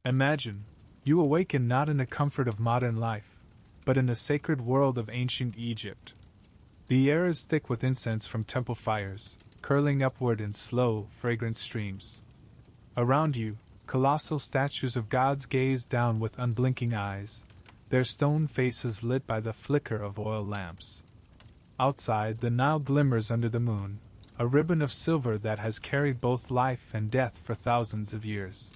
Imagine, you awaken not in the comfort of modern life, but in the sacred world of ancient Egypt. The air is thick with incense from temple fires, curling upward in slow, fragrant streams. Around you, colossal statues of gods gaze down with unblinking eyes, their stone faces lit by the flicker of oil lamps. Outside, the Nile glimmers under the moon, a ribbon of silver that has carried both life and death for thousands of years.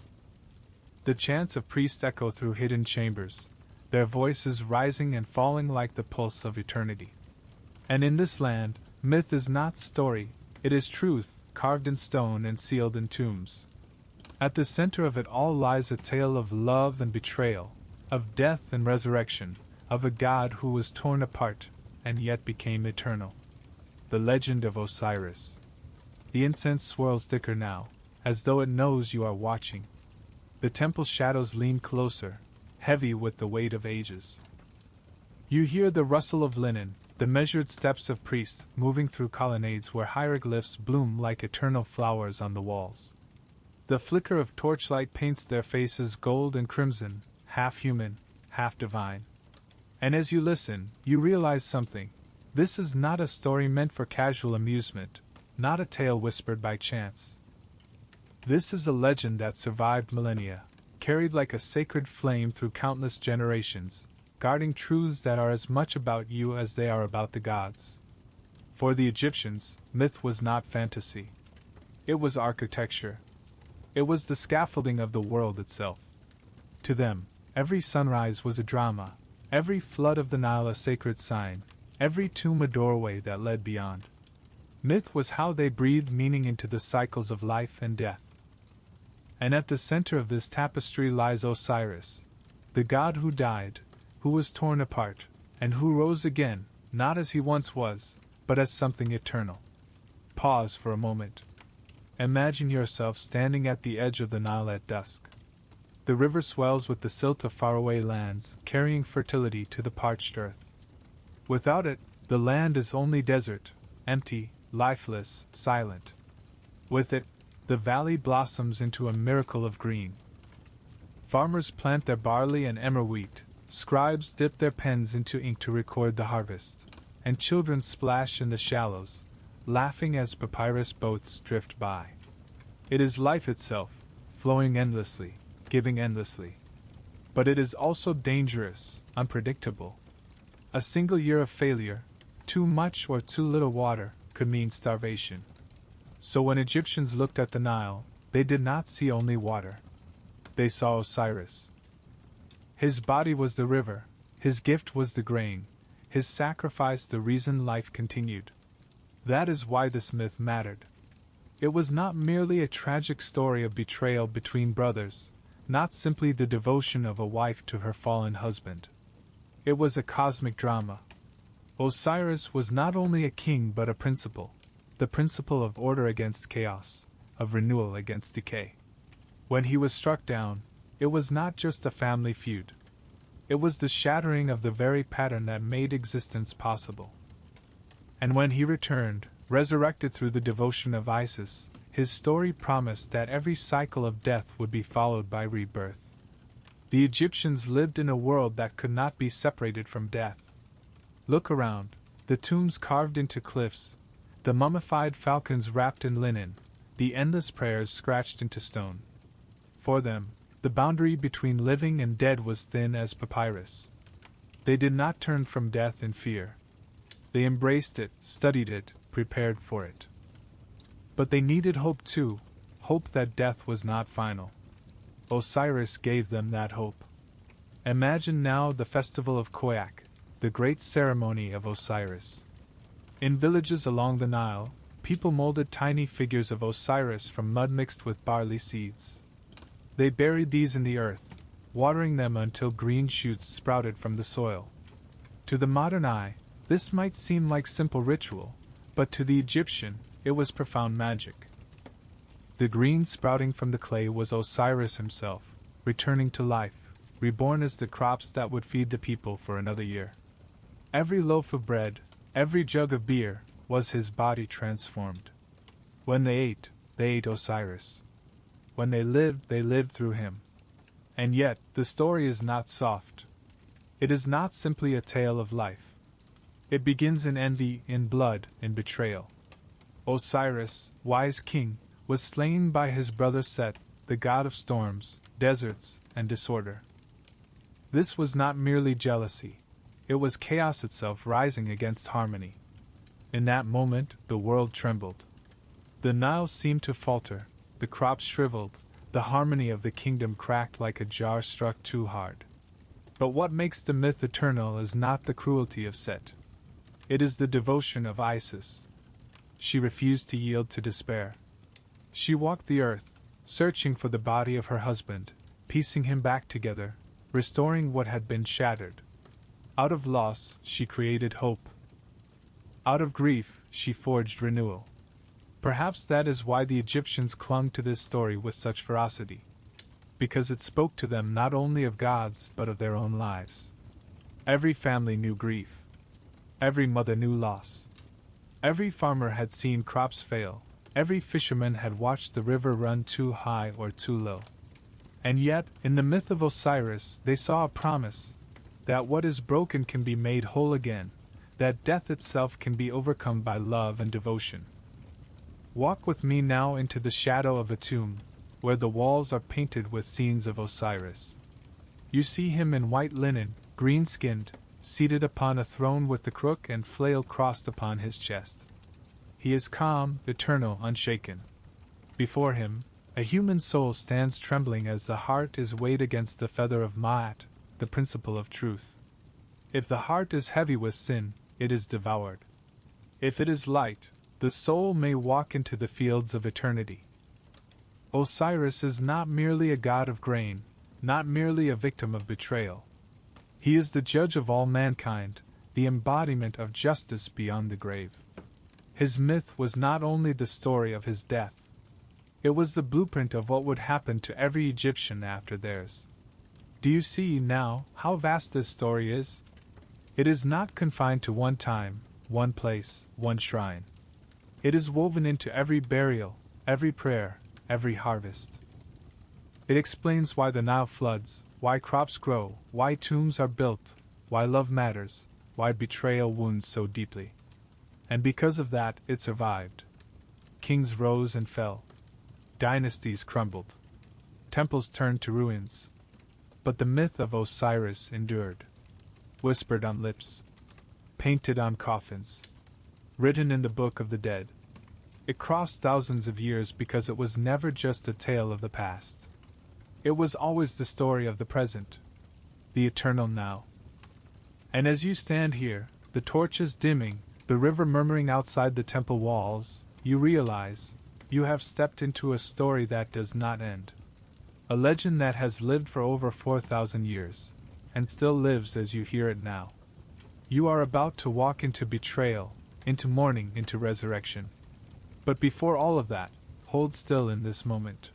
The chants of priests echo through hidden chambers, their voices rising and falling like the pulse of eternity. And in this land, myth is not story, it is truth, carved in stone and sealed in tombs. At the center of it all lies a tale of love and betrayal, of death and resurrection, of a god who was torn apart, and yet became eternal. The legend of Osiris. The incense swirls thicker now, as though it knows you are watching. The temple shadows lean closer, heavy with the weight of ages. You hear the rustle of linen, the measured steps of priests moving through colonnades where hieroglyphs bloom like eternal flowers on the walls. The flicker of torchlight paints their faces gold and crimson, half human, half divine. And as you listen, you realize something. This is not a story meant for casual amusement, not a tale whispered by chance. This is a legend that survived millennia, carried like a sacred flame through countless generations, guarding truths that are as much about you as they are about the gods. For the Egyptians, myth was not fantasy. It was architecture. It was the scaffolding of the world itself. To them, every sunrise was a drama, every flood of the Nile a sacred sign, every tomb a doorway that led beyond. Myth was how they breathed meaning into the cycles of life and death. And at the center of this tapestry lies Osiris, the god who died, who was torn apart, and who rose again, not as he once was, but as something eternal. Pause for a moment. Imagine yourself standing at the edge of the Nile at dusk. The river swells with the silt of faraway lands, carrying fertility to the parched earth. Without it, the land is only desert, empty, lifeless, silent. With it, the valley blossoms into a miracle of green. Farmers plant their barley and emmer wheat, scribes dip their pens into ink to record the harvest, and children splash in the shallows, laughing as papyrus boats drift by. It is life itself, flowing endlessly, giving endlessly. But it is also dangerous, unpredictable. A single year of failure, too much or too little water, could mean starvation. So when Egyptians looked at the Nile, they did not see only water. They saw Osiris. His body was the river, his gift was the grain, his sacrifice the reason life continued. That is why this myth mattered. It was not merely a tragic story of betrayal between brothers, not simply the devotion of a wife to her fallen husband. It was a cosmic drama. Osiris was not only a king but a principle, the principle of order against chaos, of renewal against decay. When he was struck down, it was not just a family feud. It was the shattering of the very pattern that made existence possible. And when he returned, resurrected through the devotion of Isis, his story promised that every cycle of death would be followed by rebirth. The Egyptians lived in a world that could not be separated from death. Look around, the tombs carved into cliffs, the mummified falcons wrapped in linen, the endless prayers scratched into stone. For them, the boundary between living and dead was thin as papyrus. They did not turn from death in fear. They embraced it, studied it, prepared for it. But they needed hope too, hope that death was not final. Osiris gave them that hope. Imagine now the festival of Khoiak, the great ceremony of Osiris. In villages along the Nile, people molded tiny figures of Osiris from mud mixed with barley seeds. They buried these in the earth, watering them until green shoots sprouted from the soil. To the modern eye, this might seem like simple ritual, but to the Egyptian, it was profound magic. The green sprouting from the clay was Osiris himself, returning to life, reborn as the crops that would feed the people for another year. Every loaf of bread, every jug of beer, was his body transformed. When they ate Osiris. When they lived through him. And yet, the story is not soft. It is not simply a tale of life. It begins in envy, in blood, in betrayal. Osiris, wise king, was slain by his brother Set, the god of storms, deserts, and disorder. This was not merely jealousy. It was chaos itself rising against harmony. In that moment, the world trembled. The Nile seemed to falter, the crops shriveled, the harmony of the kingdom cracked like a jar struck too hard. But what makes the myth eternal is not the cruelty of Set. It is the devotion of Isis. She refused to yield to despair. She walked the earth, searching for the body of her husband, piecing him back together, restoring what had been shattered. Out of loss, she created hope. Out of grief, she forged renewal. Perhaps that is why the Egyptians clung to this story with such ferocity. Because it spoke to them not only of gods but of their own lives. Every family knew grief. Every mother knew loss. Every farmer had seen crops fail. Every fisherman had watched the river run too high or too low. And yet, in the myth of Osiris, they saw a promise that what is broken can be made whole again, that death itself can be overcome by love and devotion. Walk with me now into the shadow of a tomb, where the walls are painted with scenes of Osiris. You see him in white linen, green-skinned, seated upon a throne with the crook and flail crossed upon his chest. He is calm, eternal, unshaken. Before him, a human soul stands trembling as the heart is weighed against the feather of Ma'at, the principle of truth. If the heart is heavy with sin, it is devoured. If it is light, the soul may walk into the fields of eternity. Osiris is not merely a god of grain, not merely a victim of betrayal. He is the judge of all mankind, the embodiment of justice beyond the grave. His myth was not only the story of his death. It was the blueprint of what would happen to every Egyptian after theirs. Do you see now how vast this story is? It is not confined to one time, one place, one shrine. It is woven into every burial, every prayer, every harvest. It explains why the Nile floods, why crops grow, why tombs are built, why love matters, why betrayal wounds so deeply. And because of that, it survived. Kings rose and fell. Dynasties crumbled. Temples turned to ruins. But the myth of Osiris endured. Whispered on lips. Painted on coffins. Written in the Book of the Dead. It crossed thousands of years because it was never just a tale of the past. It was always the story of the present. The eternal now. And as you stand here, the torches dimming, the river murmuring outside the temple walls, you realize you have stepped into a story that does not end. A legend that has lived for over 4,000 years, and still lives as you hear it now. You are about to walk into betrayal, into mourning, into resurrection. But before all of that, hold still in this moment.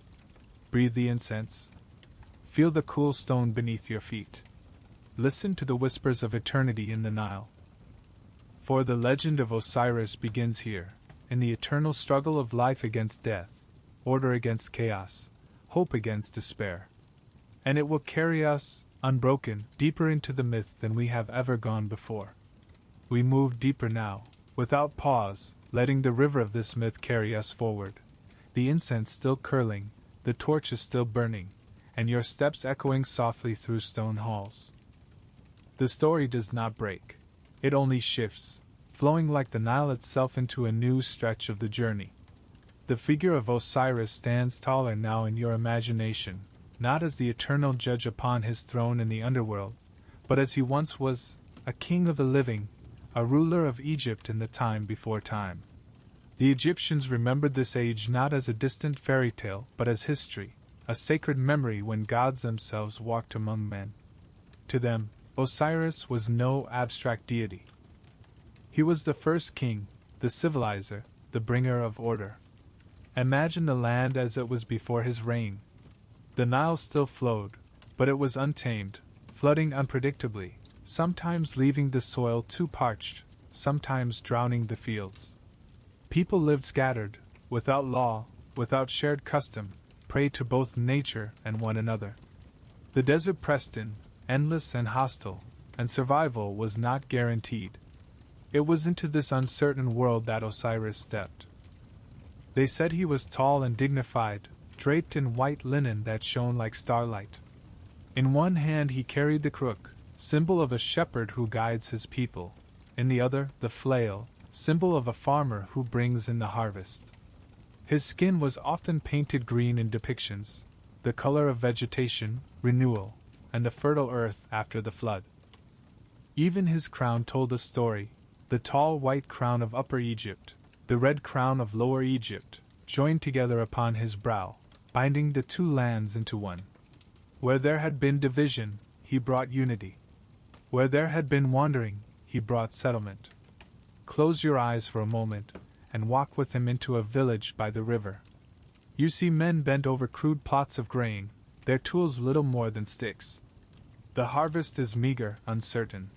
Breathe the incense. Feel the cool stone beneath your feet. Listen to the whispers of eternity in the Nile. For the legend of Osiris begins here, in the eternal struggle of life against death, order against chaos, hope against despair. And it will carry us, unbroken, deeper into the myth than we have ever gone before. We move deeper now, without pause, letting the river of this myth carry us forward. The incense still curling, the torches still burning, and your steps echoing softly through stone halls. The story does not break. It only shifts, flowing like the Nile itself into a new stretch of the journey. The figure of Osiris stands taller now in your imagination, not as the eternal judge upon his throne in the underworld, but as he once was, a king of the living, a ruler of Egypt in the time before time. The Egyptians remembered this age not as a distant fairy tale, but as history, a sacred memory when gods themselves walked among men. To them, Osiris was no abstract deity. He was the first king, the civilizer, the bringer of order. Imagine the land as it was before his reign. The Nile still flowed, but it was untamed, flooding unpredictably, sometimes leaving the soil too parched, sometimes drowning the fields. People lived scattered, without law, without shared custom, prey to both nature and one another. The desert pressed in, endless and hostile, and survival was not guaranteed. It was into this uncertain world that Osiris stepped. They said he was tall and dignified, draped in white linen that shone like starlight. In one hand he carried the crook, symbol of a shepherd who guides his people, in the other the flail, symbol of a farmer who brings in the harvest. His skin was often painted green in depictions, the color of vegetation, renewal, and the fertile earth after the flood. Even his crown told a story, the tall white crown of Upper Egypt, the red crown of Lower Egypt, joined together upon his brow, binding the two lands into one. Where there had been division, he brought unity. Where there had been wandering, he brought settlement. Close your eyes for a moment, and walk with him into a village by the river. You see men bent over crude plots of grain, their tools little more than sticks. The harvest is meager, uncertain.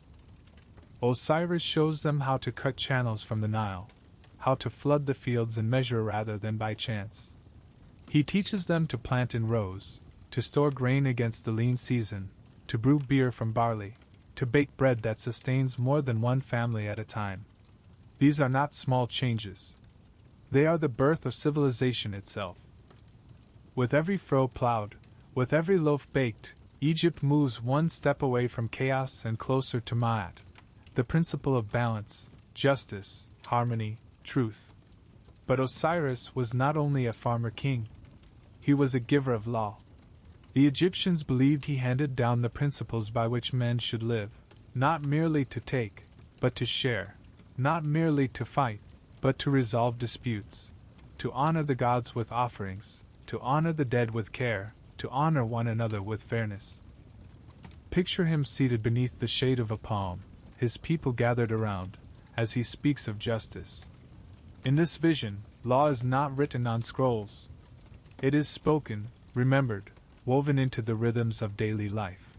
Osiris shows them how to cut channels from the Nile, how to flood the fields in measure rather than by chance. He teaches them to plant in rows, to store grain against the lean season, to brew beer from barley, to bake bread that sustains more than one family at a time. These are not small changes. They are the birth of civilization itself. With every furrow plowed, with every loaf baked, Egypt moves one step away from chaos and closer to Ma'at, the principle of balance, justice, harmony, truth. But Osiris was not only a farmer king. He was a giver of law. The Egyptians believed he handed down the principles by which men should live, not merely to take, but to share, not merely to fight, but to resolve disputes, to honor the gods with offerings, to honor the dead with care, to honor one another with fairness. Picture him seated beneath the shade of a palm, his people gathered around, as he speaks of justice. In this vision, law is not written on scrolls. It is spoken, remembered, woven into the rhythms of daily life.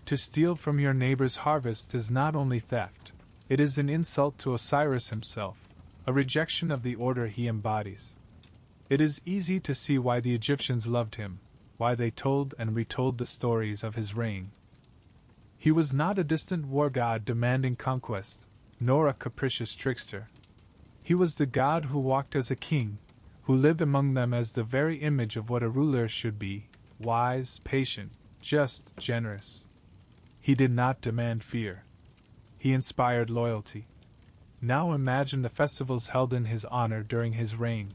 To steal from your neighbor's harvest is not only theft, it is an insult to Osiris himself, a rejection of the order he embodies. It is easy to see why the Egyptians loved him, why they told and retold the stories of his reign. He was not a distant war god demanding conquest, nor a capricious trickster. He was the god who walked as a king, who lived among them as the very image of what a ruler should be, wise, patient, just, generous. He did not demand fear. He inspired loyalty. Now imagine the festivals held in his honor during his reign.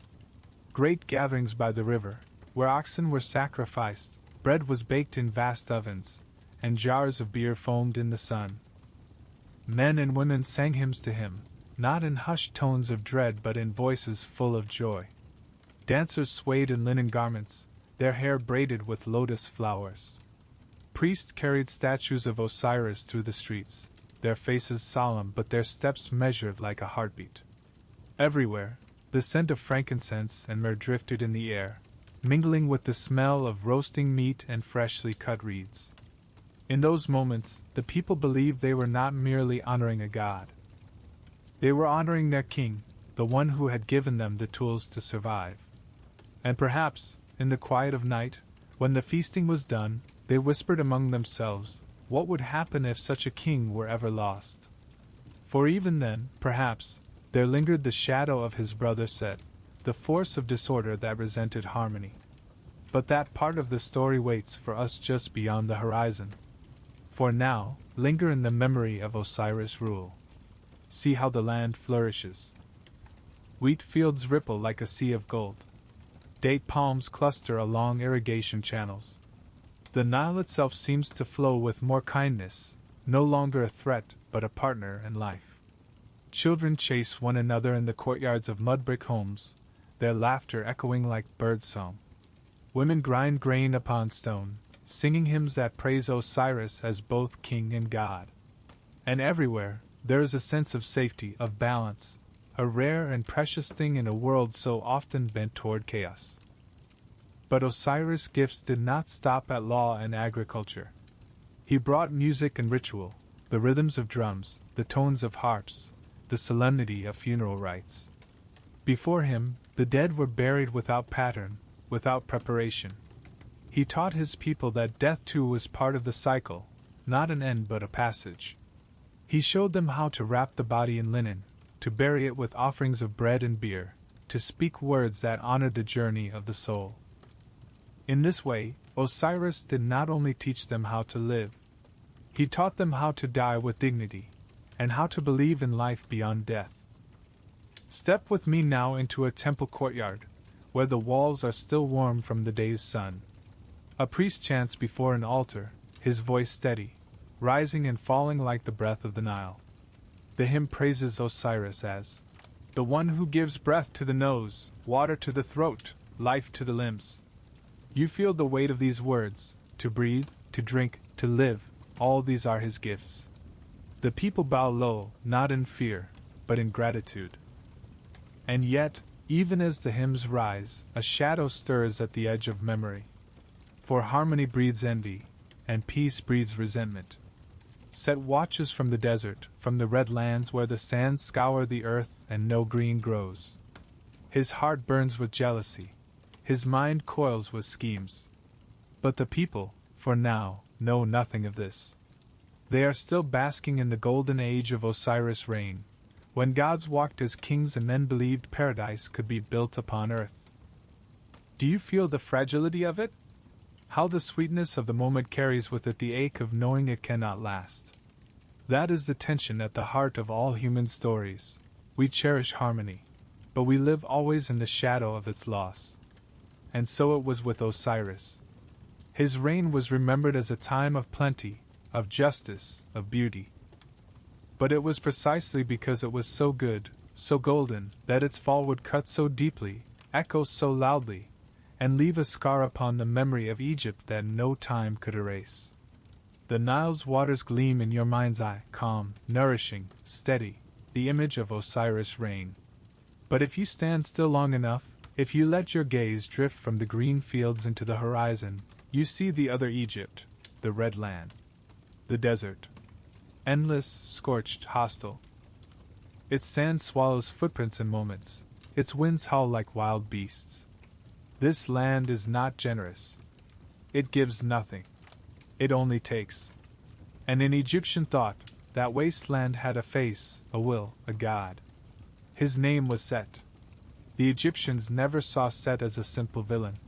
Great gatherings by the river, where oxen were sacrificed, bread was baked in vast ovens, and jars of beer foamed in the sun. Men and women sang hymns to him, not in hushed tones of dread but in voices full of joy. Dancers swayed in linen garments, their hair braided with lotus flowers. Priests carried statues of Osiris through the streets, their faces solemn but their steps measured like a heartbeat. Everywhere, the scent of frankincense and myrrh drifted in the air, mingling with the smell of roasting meat and freshly cut reeds. In those moments, the people believed they were not merely honoring a god. They were honoring their king, the one who had given them the tools to survive. And perhaps, in the quiet of night, when the feasting was done, they whispered among themselves, what would happen if such a king were ever lost? For even then, perhaps, there lingered the shadow of his brother Set, the force of disorder that resented harmony. But that part of the story waits for us just beyond the horizon. For now, linger in the memory of Osiris' rule. See how the land flourishes. Wheat fields ripple like a sea of gold. Date palms cluster along irrigation channels. The Nile itself seems to flow with more kindness, no longer a threat but a partner in life. Children chase one another in the courtyards of mud brick homes, their laughter echoing like birdsong. Women grind grain upon stone, singing hymns that praise Osiris as both king and god. And everywhere, there is a sense of safety, of balance, a rare and precious thing in a world so often bent toward chaos. But Osiris' gifts did not stop at law and agriculture. He brought music and ritual, the rhythms of drums, the tones of harps, the solemnity of funeral rites. Before him, the dead were buried without pattern, without preparation. He taught his people that death too was part of the cycle, not an end but a passage. He showed them how to wrap the body in linen, to bury it with offerings of bread and beer, to speak words that honored the journey of the soul. In this way, Osiris did not only teach them how to live, he taught them how to die with dignity, and how to believe in life beyond death. Step with me now into a temple courtyard, where the walls are still warm from the day's sun. A priest chants before an altar, his voice steady, rising and falling like the breath of the Nile. The hymn praises Osiris as the one who gives breath to the nose, water to the throat, life to the limbs. You feel the weight of these words: to breathe, to drink, to live, all these are his gifts. The people bow low, not in fear, but in gratitude. And yet, even as the hymns rise, a shadow stirs at the edge of memory. For harmony breeds envy, and peace breeds resentment. Set watches from the desert, from the red lands where the sands scour the earth and no green grows. His heart burns with jealousy, his mind coils with schemes. But the people, for now, know nothing of this. They are still basking in the golden age of Osiris' reign, when gods walked as kings and men believed paradise could be built upon earth. Do you feel the fragility of it? How the sweetness of the moment carries with it the ache of knowing it cannot last. That is the tension at the heart of all human stories. We cherish harmony, but we live always in the shadow of its loss. And so it was with Osiris. His reign was remembered as a time of plenty, of justice, of beauty. But it was precisely because it was so good, so golden, that its fall would cut so deeply, echo so loudly, and leave a scar upon the memory of Egypt that no time could erase. The Nile's waters gleam in your mind's eye, calm, nourishing, steady, the image of Osiris' reign. But if you stand still long enough, if you let your gaze drift from the green fields into the horizon, you see the other Egypt, the red land, the desert. Endless, scorched, hostile. Its sand swallows footprints in moments, its winds howl like wild beasts. This land is not generous. It gives nothing. It only takes. And in Egyptian thought, that wasteland had a face, a will, a god. His name was Set. The Egyptians never saw Set as a simple villain.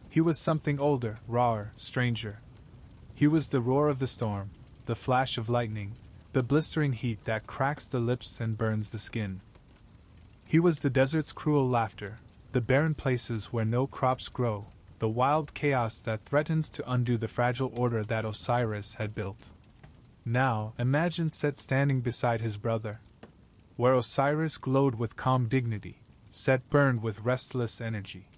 He was something older, rawer, stranger. He was the roar of the storm, the flash of lightning, the blistering heat that cracks the lips and burns the skin. He was the desert's cruel laughter, the barren places where no crops grow, the wild chaos that threatens to undo the fragile order that Osiris had built. Now, imagine Set standing beside his brother. Where Osiris glowed with calm dignity, Set burned with restless energy.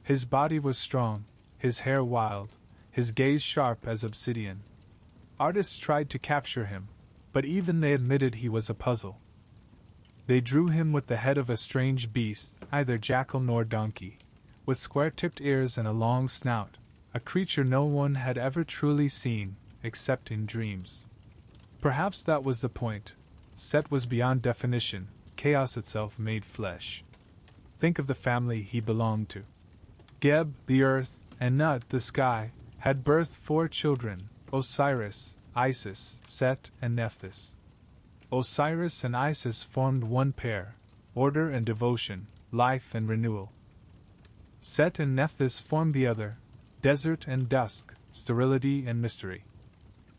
His body was strong, his hair wild, his gaze sharp as obsidian. Artists tried to capture him, but even they admitted he was a puzzle. They drew him with the head of a strange beast, neither jackal nor donkey, with square-tipped ears and a long snout, a creature no one had ever truly seen, except in dreams. Perhaps that was the point. Set was beyond definition, chaos itself made flesh. Think of the family he belonged to. Geb, the earth, and Nut, the sky, had birthed 4 children: Osiris, Isis, Set, and Nephthys. Osiris and Isis formed one pair, order and devotion, life and renewal. Set and Nephthys formed the other, desert and dusk, sterility and mystery.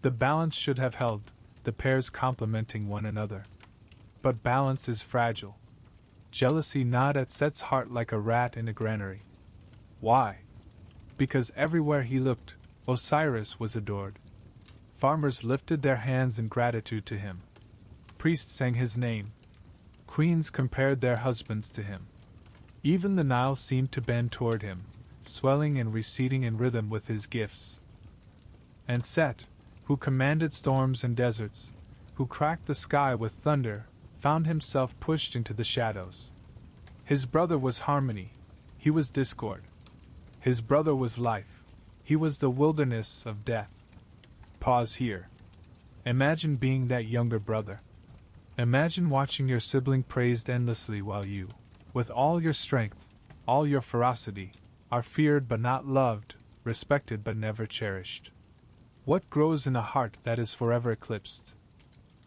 The balance should have held, the pairs complementing one another. But balance is fragile. Jealousy gnawed at Set's heart like a rat in a granary. Why? Because everywhere he looked, Osiris was adored. Farmers lifted their hands in gratitude to him. Priests sang his name. Queens compared their husbands to him. Even the Nile seemed to bend toward him, swelling and receding in rhythm with his gifts. And Set, who commanded storms and deserts, who cracked the sky with thunder, found himself pushed into the shadows. His brother was harmony, he was discord. His brother was life, he was the wilderness of death. Pause here. Imagine being that younger brother. Imagine watching your sibling praised endlessly while you, with all your strength, all your ferocity, are feared but not loved, respected but never cherished. What grows in a heart that is forever eclipsed?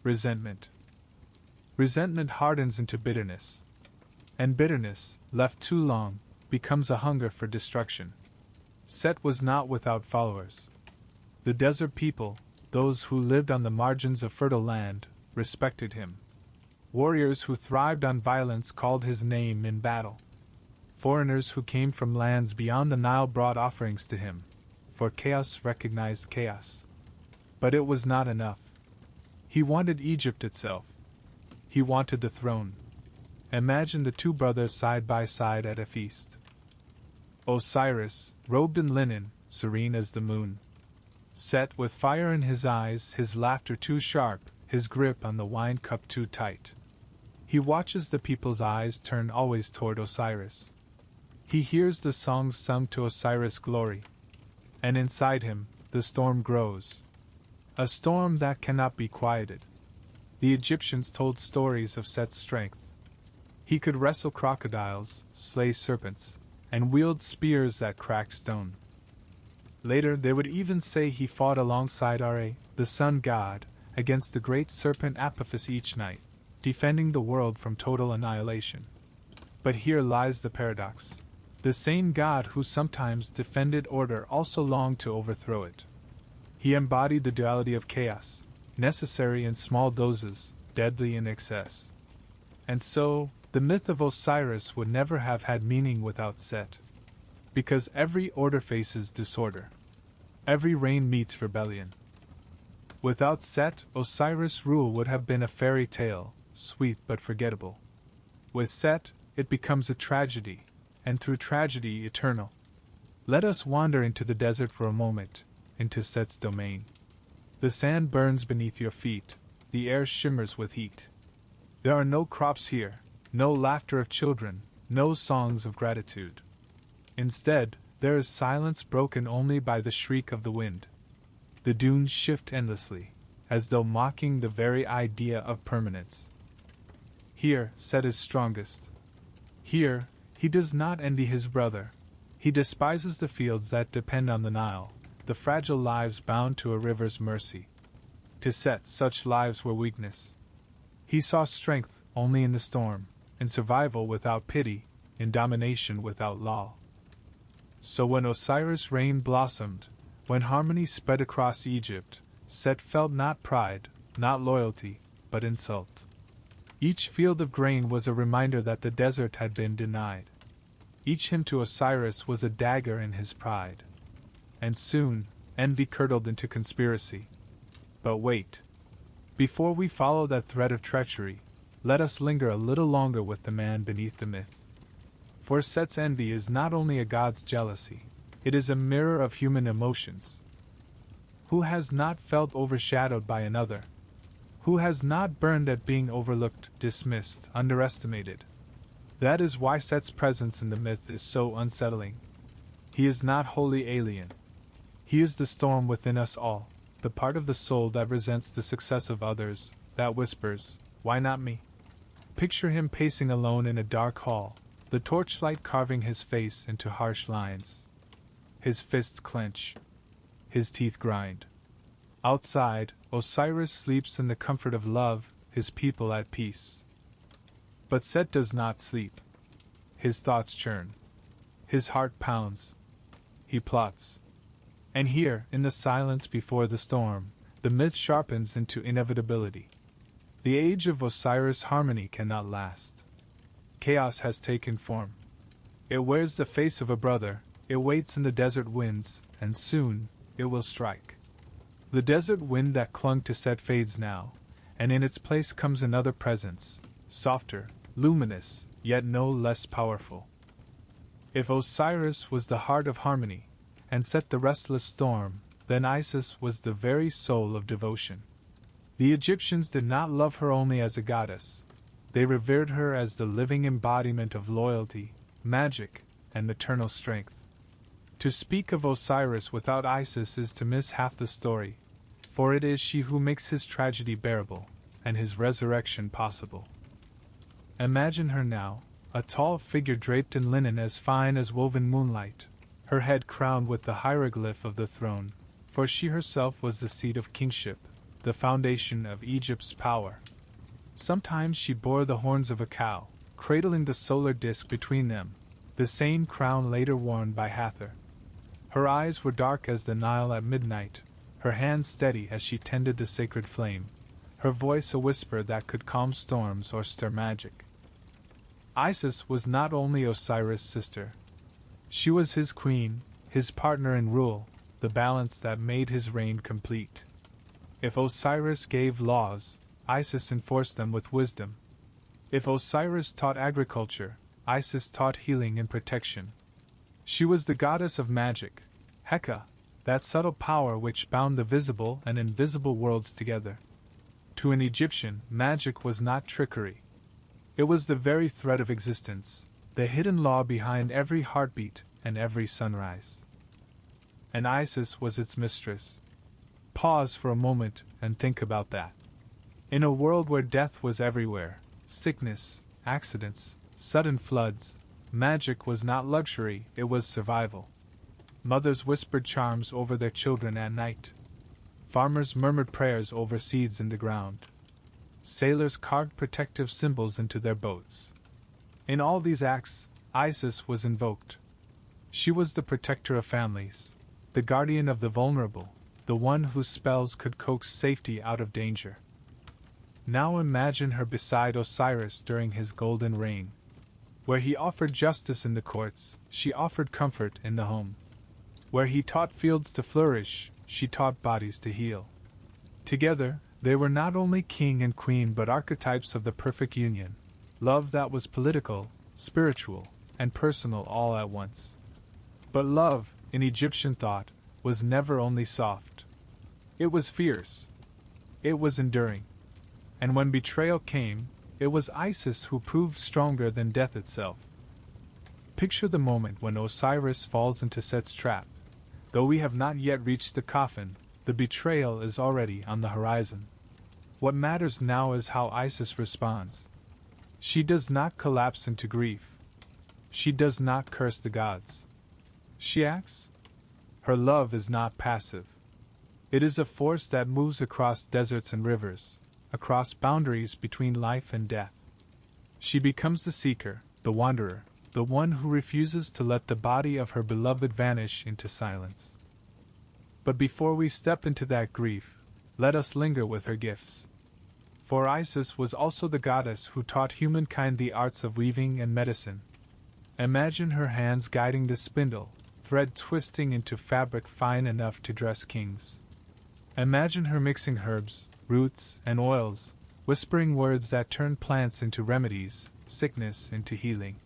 Resentment. Resentment hardens into bitterness. And bitterness, left too long, becomes a hunger for destruction. Set was not without followers. The desert people, those who lived on the margins of fertile land, respected him. Warriors who thrived on violence called his name in battle. Foreigners who came from lands beyond the Nile brought offerings to him, for chaos recognized chaos. But it was not enough. He wanted Egypt itself. He wanted the throne. Imagine the two brothers side by side at a feast. Osiris, robed in linen, serene as the moon. Set with fire in his eyes, his laughter too sharp, his grip on the wine cup too tight. He watches the people's eyes turn always toward Osiris. He hears the songs sung to Osiris' glory. And inside him, the storm grows. A storm that cannot be quieted. The Egyptians told stories of Set's strength. He could wrestle crocodiles, slay serpents, and wield spears that cracked stone. Later they would even say he fought alongside Ra, the sun god, against the great serpent Apophis each night, defending the world from total annihilation. But here lies the paradox. The same god who sometimes defended order also longed to overthrow it. He embodied the duality of chaos, necessary in small doses, deadly in excess. And so, the myth of Osiris would never have had meaning without Set. Because every order faces disorder. Every reign meets rebellion. Without Set, Osiris' rule would have been a fairy tale, sweet but forgettable. With Set, it becomes a tragedy, and through tragedy eternal. Let us wander into the desert for a moment, into Set's domain. The sand burns beneath your feet, the air shimmers with heat. There are no crops here, no laughter of children, no songs of gratitude. Instead, there is silence broken only by the shriek of the wind. The dunes shift endlessly, as though mocking the very idea of permanence. Here, Set is strongest. Here, he does not envy his brother. He despises the fields that depend on the Nile, the fragile lives bound to a river's mercy. To Set, such lives were weakness. He saw strength only in the storm, in survival without pity, in domination without law. So when Osiris' reign blossomed, when harmony spread across Egypt, Set felt not pride, not loyalty, but insult. Each field of grain was a reminder that the desert had been denied. Each hymn to Osiris was a dagger in his pride. And soon, envy curdled into conspiracy. But wait. Before we follow that thread of treachery, let us linger a little longer with the man beneath the myth. For Set's envy is not only a god's jealousy, it is a mirror of human emotions. Who has not felt overshadowed by another? Who has not burned at being overlooked, dismissed, underestimated? That is why Set's presence in the myth is so unsettling. He is not wholly alien. He is the storm within us all, the part of the soul that resents the success of others, that whispers, "Why not me?" Picture him pacing alone in a dark hall, the torchlight carving his face into harsh lines. His fists clench. His teeth grind. Outside, Osiris sleeps in the comfort of love, his people at peace. But Set does not sleep. His thoughts churn. His heart pounds. He plots. And here, in the silence before the storm, the myth sharpens into inevitability. The age of Osiris' harmony cannot last. Chaos has taken form. It wears the face of a brother, it waits in the desert winds, and soon, it will strike. The desert wind that clung to Set fades now, and in its place comes another presence, softer, luminous, yet no less powerful. If Osiris was the heart of harmony, and Set the restless storm, then Isis was the very soul of devotion. The Egyptians did not love her only as a goddess. They revered her as the living embodiment of loyalty, magic, and maternal strength. To speak of Osiris without Isis is to miss half the story, for it is she who makes his tragedy bearable, and his resurrection possible. Imagine her now, a tall figure draped in linen as fine as woven moonlight, her head crowned with the hieroglyph of the throne, for she herself was the seat of kingship, the foundation of Egypt's power. Sometimes she bore the horns of a cow, cradling the solar disk between them, the same crown later worn by Hathor. Her eyes were dark as the Nile at midnight, her hands steady as she tended the sacred flame, her voice a whisper that could calm storms or stir magic. Isis was not only Osiris' sister. She was his queen, his partner in rule, the balance that made his reign complete. If Osiris gave laws, Isis enforced them with wisdom. If Osiris taught agriculture, Isis taught healing and protection. She was the goddess of magic, Heka, that subtle power which bound the visible and invisible worlds together. To an Egyptian, magic was not trickery. It was the very thread of existence, the hidden law behind every heartbeat and every sunrise. And Isis was its mistress. Pause for a moment and think about that. In a world where death was everywhere, sickness, accidents, sudden floods, magic was not luxury, it was survival. Mothers whispered charms over their children at night. Farmers murmured prayers over seeds in the ground. Sailors carved protective symbols into their boats. In all these acts, Isis was invoked. She was the protector of families, the guardian of the vulnerable, the one whose spells could coax safety out of danger. Now imagine her beside Osiris during his golden reign. Where he offered justice in the courts, she offered comfort in the home. Where he taught fields to flourish, she taught bodies to heal. Together, they were not only king and queen but archetypes of the perfect union, love that was political, spiritual, and personal all at once. But love, in Egyptian thought, was never only soft. It was fierce. It was enduring. And when betrayal came, it was Isis who proved stronger than death itself. Picture the moment when Osiris falls into Set's trap. Though we have not yet reached the coffin, the betrayal is already on the horizon. What matters now is how Isis responds. She does not collapse into grief. She does not curse the gods. She acts. Her love is not passive. It is a force that moves across deserts and rivers, across boundaries between life and death. She becomes the seeker, the wanderer, the one who refuses to let the body of her beloved vanish into silence. But before we step into that grief, let us linger with her gifts. For Isis was also the goddess who taught humankind the arts of weaving and medicine. Imagine her hands guiding the spindle, thread twisting into fabric fine enough to dress kings. Imagine her mixing herbs, roots, and oils, whispering words that turn plants into remedies, sickness into healing.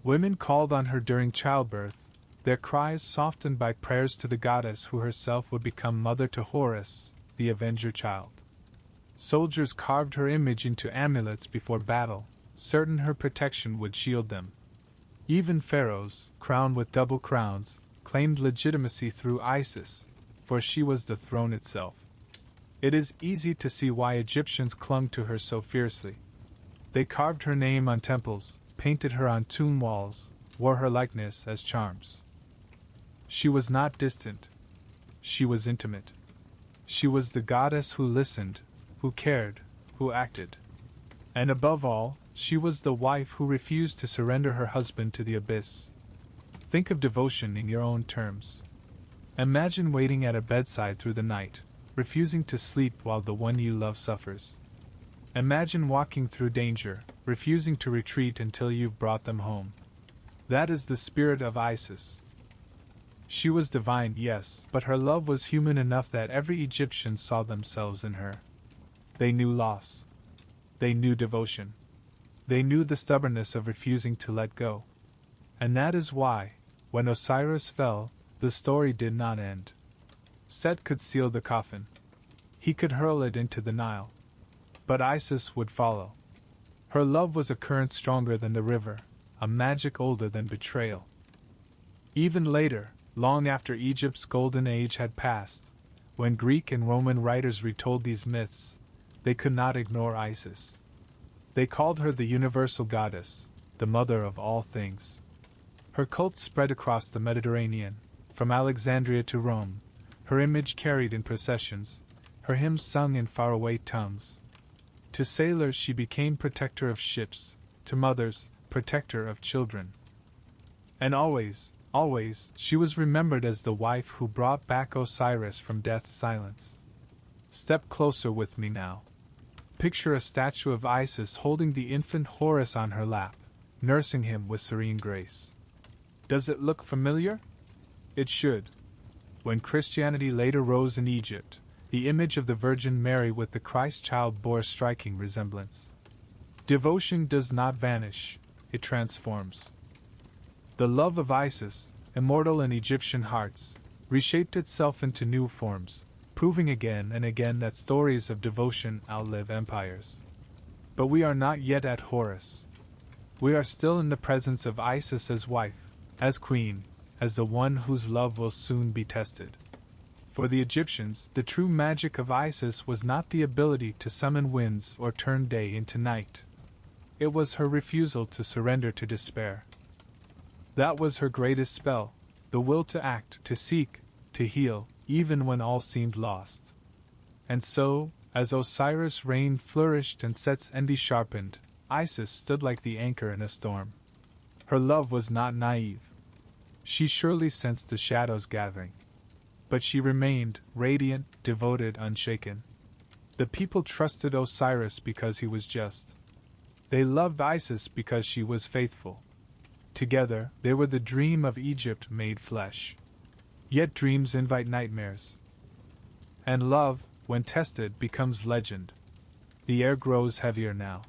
Women called on her during childbirth, their cries softened by prayers to the goddess who herself would become mother to Horus, the avenger child. Soldiers carved her image into amulets before battle, certain her protection would shield them. Even pharaohs, crowned with double crowns, claimed legitimacy through Isis, for she was the throne itself. It is easy to see why Egyptians clung to her so fiercely. They carved her name on temples, painted her on tomb walls, wore her likeness as charms. She was not distant. She was intimate. She was the goddess who listened, who cared, who acted. And above all, she was the wife who refused to surrender her husband to the abyss. Think of devotion in your own terms. Imagine waiting at a bedside through the night, refusing to sleep while the one you love suffers. Imagine walking through danger, refusing to retreat until you've brought them home. That is the spirit of Isis. She was divine, yes, but her love was human enough that every Egyptian saw themselves in her. They knew loss. They knew devotion. They knew the stubbornness of refusing to let go. And that is why, when Osiris fell, the story did not end. Set could seal the coffin. He could hurl it into the Nile. But Isis would follow. Her love was a current stronger than the river, a magic older than betrayal. Even later, long after Egypt's golden age had passed, when Greek and Roman writers retold these myths, they could not ignore Isis. They called her the universal goddess, the mother of all things. Her cult spread across the Mediterranean, from Alexandria to Rome, her image carried in processions, her hymns sung in faraway tongues. To sailors she became protector of ships, to mothers, protector of children. And always, always, she was remembered as the wife who brought back Osiris from death's silence. Step closer with me now. Picture a statue of Isis holding the infant Horus on her lap, nursing him with serene grace. Does it look familiar? It should. When Christianity later rose in Egypt, the image of the Virgin Mary with the Christ child bore striking resemblance. Devotion does not vanish, it transforms. The love of Isis, immortal in Egyptian hearts, reshaped itself into new forms, proving again and again that stories of devotion outlive empires. But we are not yet at Horus. We are still in the presence of Isis as wife, as queen, as the one whose love will soon be tested. For the Egyptians, the true magic of Isis was not the ability to summon winds or turn day into night. It was her refusal to surrender to despair. That was her greatest spell, the will to act, to seek, to heal, even when all seemed lost. And so, as Osiris' reign flourished and Set's envy sharpened, Isis stood like the anchor in a storm. Her love was not naive. She surely sensed the shadows gathering. But she remained, radiant, devoted, unshaken. The people trusted Osiris because he was just. They loved Isis because she was faithful. Together, they were the dream of Egypt made flesh. Yet dreams invite nightmares. And love, when tested, becomes legend. The air grows heavier now.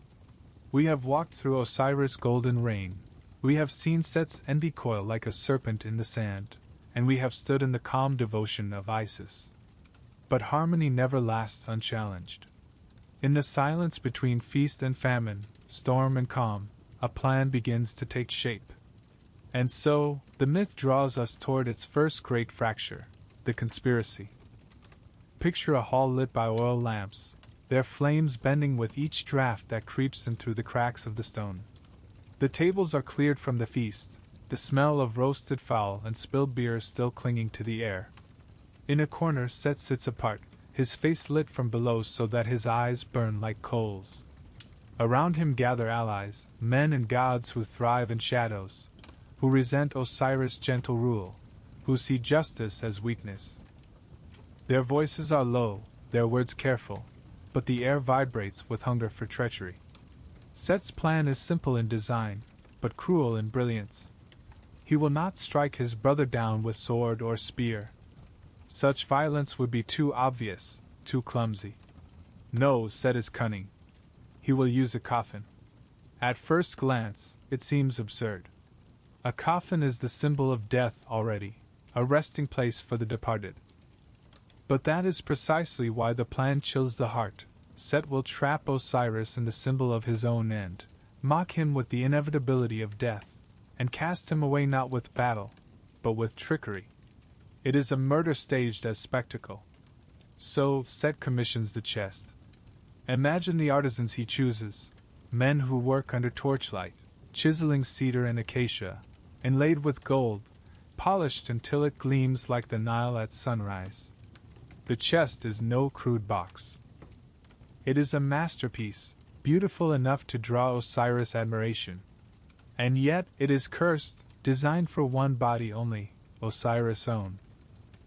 We have walked through Osiris' golden reign. We have seen Set's envy coil like a serpent in the sand, and we have stood in the calm devotion of Isis. But harmony never lasts unchallenged. In the silence between feast and famine, storm and calm, a plan begins to take shape. And so, the myth draws us toward its first great fracture, the conspiracy. Picture a hall lit by oil lamps, their flames bending with each draft that creeps in through the cracks of the stone. The tables are cleared from the feast, the smell of roasted fowl and spilled beer still clinging to the air. In a corner Set sits apart, his face lit from below so that his eyes burn like coals. Around him gather allies, men and gods who thrive in shadows, who resent Osiris' gentle rule, who see justice as weakness. Their voices are low, their words careful, but the air vibrates with hunger for treachery. Set's plan is simple in design, but cruel in brilliance. He will not strike his brother down with sword or spear. Such violence would be too obvious, too clumsy. No, Set is cunning. He will use a coffin. At first glance, it seems absurd. A coffin is the symbol of death already, a resting place for the departed. But that is precisely why the plan chills the heart. Set will trap Osiris in the symbol of his own end, mock him with the inevitability of death, and cast him away not with battle, but with trickery. It is a murder staged as spectacle. So, Set commissions the chest. Imagine the artisans he chooses, men who work under torchlight, chiseling cedar and acacia, inlaid with gold, polished until it gleams like the Nile at sunrise. The chest is no crude box. It is a masterpiece, beautiful enough to draw Osiris' admiration. And yet it is cursed, designed for one body only, Osiris' own.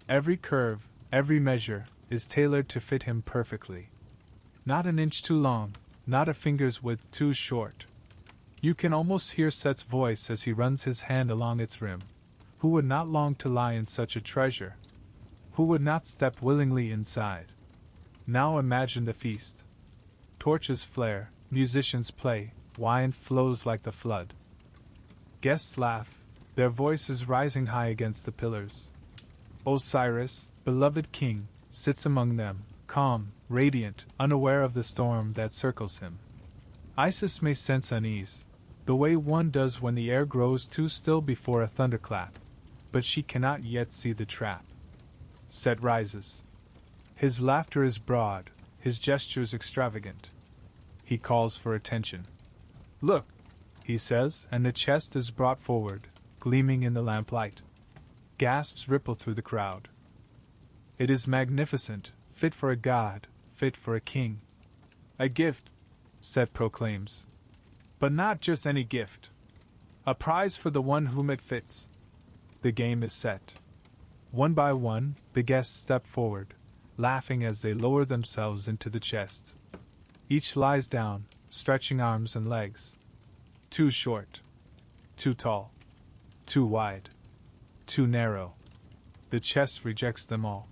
Every curve, every measure, is tailored to fit him perfectly. Not an inch too long, not a finger's width too short. You can almost hear Set's voice as he runs his hand along its rim. Who would not long to lie in such a treasure? Who would not step willingly inside? Now imagine the feast. Torches flare, musicians play, wine flows like the flood. Guests laugh, their voices rising high against the pillars. Osiris, beloved king, sits among them, calm, radiant, unaware of the storm that circles him. Isis may sense unease, the way one does when the air grows too still before a thunderclap, but she cannot yet see the trap. Set rises. His laughter is broad, his gestures extravagant. He calls for attention. Look, he says, and the chest is brought forward, gleaming in the lamplight. Gasps ripple through the crowd. It is magnificent, fit for a god, fit for a king. A gift, Set proclaims. But not just any gift. A prize for the one whom it fits. The game is set. One by one, the guests step forward, laughing as they lower themselves into the chest. Each lies down, stretching arms and legs. Too short. Too tall. Too wide. Too narrow. The chest rejects them all.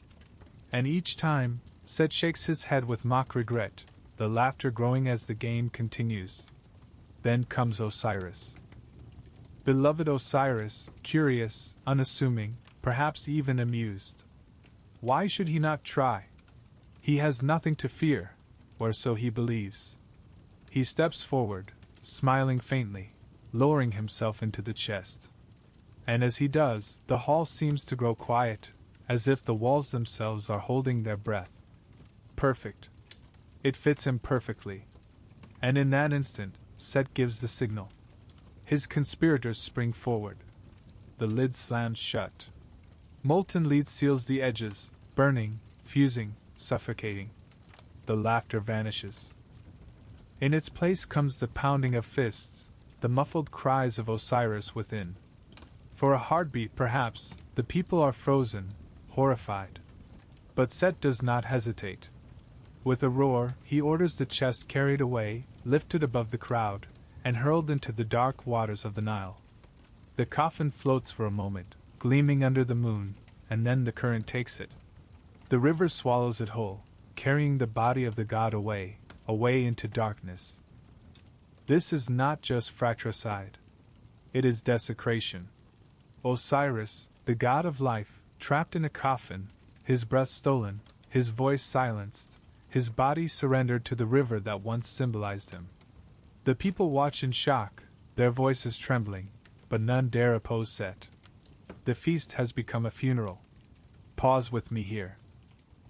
And each time, Set shakes his head with mock regret, the laughter growing as the game continues. Then comes Osiris. Beloved Osiris, curious, unassuming, perhaps even amused. Why should he not try? He has nothing to fear, or so he believes. He steps forward, smiling faintly, lowering himself into the chest. And as he does, the hall seems to grow quiet, as if the walls themselves are holding their breath. Perfect. It fits him perfectly. And in that instant, Set gives the signal. His conspirators spring forward. The lid slams shut. Molten lead seals the edges, burning, fusing, suffocating. The laughter vanishes. In its place comes the pounding of fists, the muffled cries of Osiris within. For a heartbeat, perhaps, the people are frozen, horrified. But Set does not hesitate. With a roar, he orders the chest carried away, lifted above the crowd, and hurled into the dark waters of the Nile. The coffin floats for a moment, gleaming under the moon, and then the current takes it. The river swallows it whole, carrying the body of the god away, away into darkness. This is not just fratricide. It is desecration. Osiris, the god of life, trapped in a coffin, his breath stolen, his voice silenced, his body surrendered to the river that once symbolized him. The people watch in shock, their voices trembling, but none dare oppose Set. The feast has become a funeral. Pause with me here.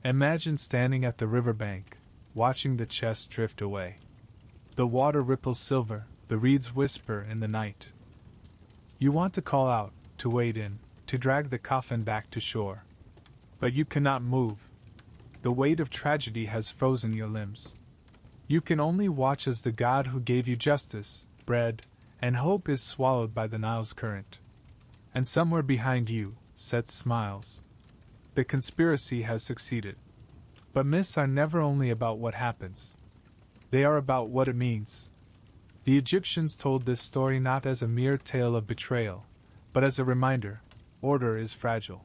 Imagine standing at the riverbank, watching the chest drift away. The water ripples silver, the reeds whisper in the night. You want to call out, to wade in, to drag the coffin back to shore. But you cannot move. The weight of tragedy has frozen your limbs. You can only watch as the god who gave you justice, bread, and hope is swallowed by the Nile's current. And somewhere behind you, Set smiles. The conspiracy has succeeded. But myths are never only about what happens. They are about what it means. The Egyptians told this story not as a mere tale of betrayal, but as a reminder, order is fragile.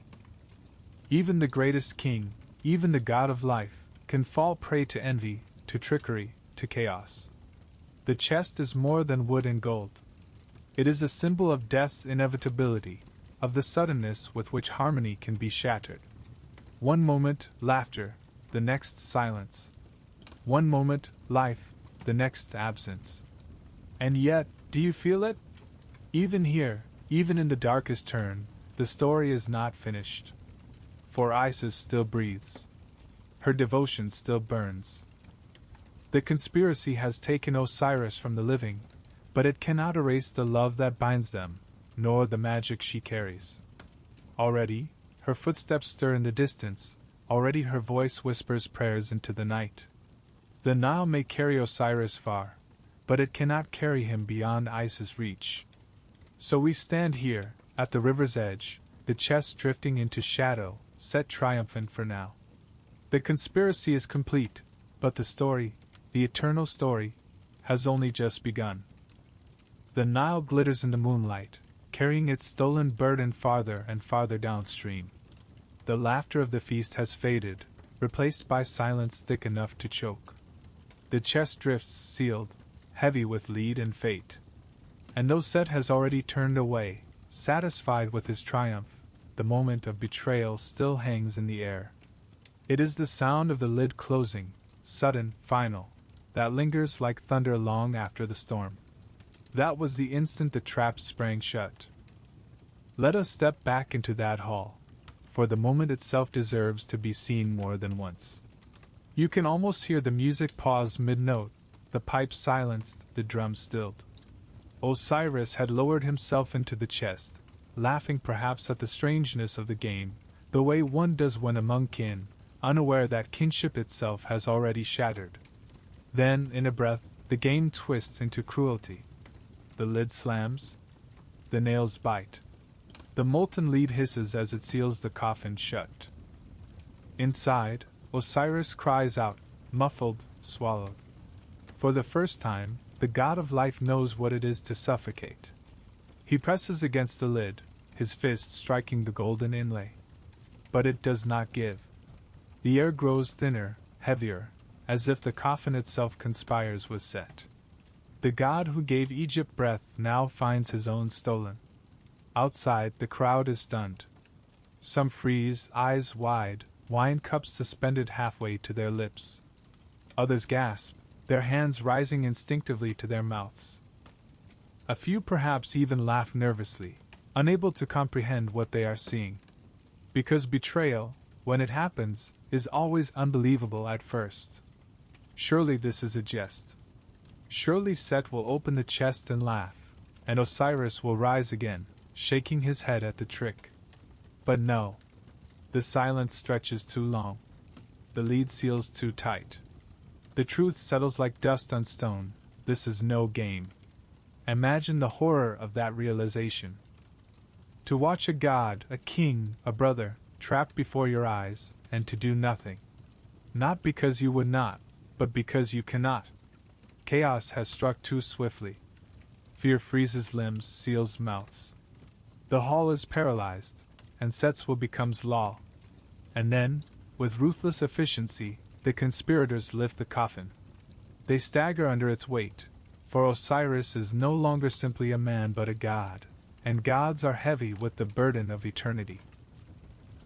Even the greatest king, even the god of life, can fall prey to envy, to trickery, to chaos. The chest is more than wood and gold. It is a symbol of death's inevitability, of the suddenness with which harmony can be shattered. One moment, laughter, the next silence. One moment, life, the next absence. And yet, do you feel it? Even here, even in the darkest turn, the story is not finished. For Isis still breathes. Her devotion still burns. The conspiracy has taken Osiris from the living, but it cannot erase the love that binds them, nor the magic she carries. Already, her footsteps stir in the distance, already her voice whispers prayers into the night. The Nile may carry Osiris far, but it cannot carry him beyond Isis' reach. So we stand here, at the river's edge, the chest drifting into shadow, Set triumphant for now. The conspiracy is complete, but the story, the eternal story, has only just begun. The Nile glitters in the moonlight, carrying its stolen burden farther and farther downstream. The laughter of the feast has faded, replaced by silence thick enough to choke. The chest drifts sealed, heavy with lead and fate. And though Set has already turned away, satisfied with his triumph, the moment of betrayal still hangs in the air. It is the sound of the lid closing, sudden, final, that lingers like thunder long after the storm. That was the instant the trap sprang shut. Let us step back into that hall, for the moment itself deserves to be seen more than once. You can almost hear the music pause mid-note, the pipes silenced, the drums stilled. Osiris had lowered himself into the chest, laughing perhaps at the strangeness of the game, the way one does when among kin, unaware that kinship itself has already shattered. Then, in a breath, the game twists into cruelty. The lid slams. The nails bite. The molten lead hisses as it seals the coffin shut. Inside, Osiris cries out, muffled, swallowed. For the first time, the god of life knows what it is to suffocate. He presses against the lid, his fist striking the golden inlay. But it does not give. The air grows thinner, heavier, as if the coffin itself conspires with Set. The god who gave Egypt breath now finds his own stolen. Outside, the crowd is stunned. Some freeze, eyes wide, wine cups suspended halfway to their lips. Others gasp, their hands rising instinctively to their mouths. A few perhaps even laugh nervously, unable to comprehend what they are seeing. Because betrayal, when it happens, is always unbelievable at first. Surely this is a jest. Surely Set will open the chest and laugh, and Osiris will rise again, shaking his head at the trick. But no. The silence stretches too long. The lead seals too tight. The truth settles like dust on stone. This is no game. Imagine the horror of that realization. To watch a god, a king, a brother, trapped before your eyes, and to do nothing. Not because you would not, but because you cannot. Chaos has struck too swiftly. Fear freezes limbs, seals mouths. The hall is paralyzed, and Set's will becomes law. And then, with ruthless efficiency, the conspirators lift the coffin. They stagger under its weight, for Osiris is no longer simply a man but a god, and gods are heavy with the burden of eternity.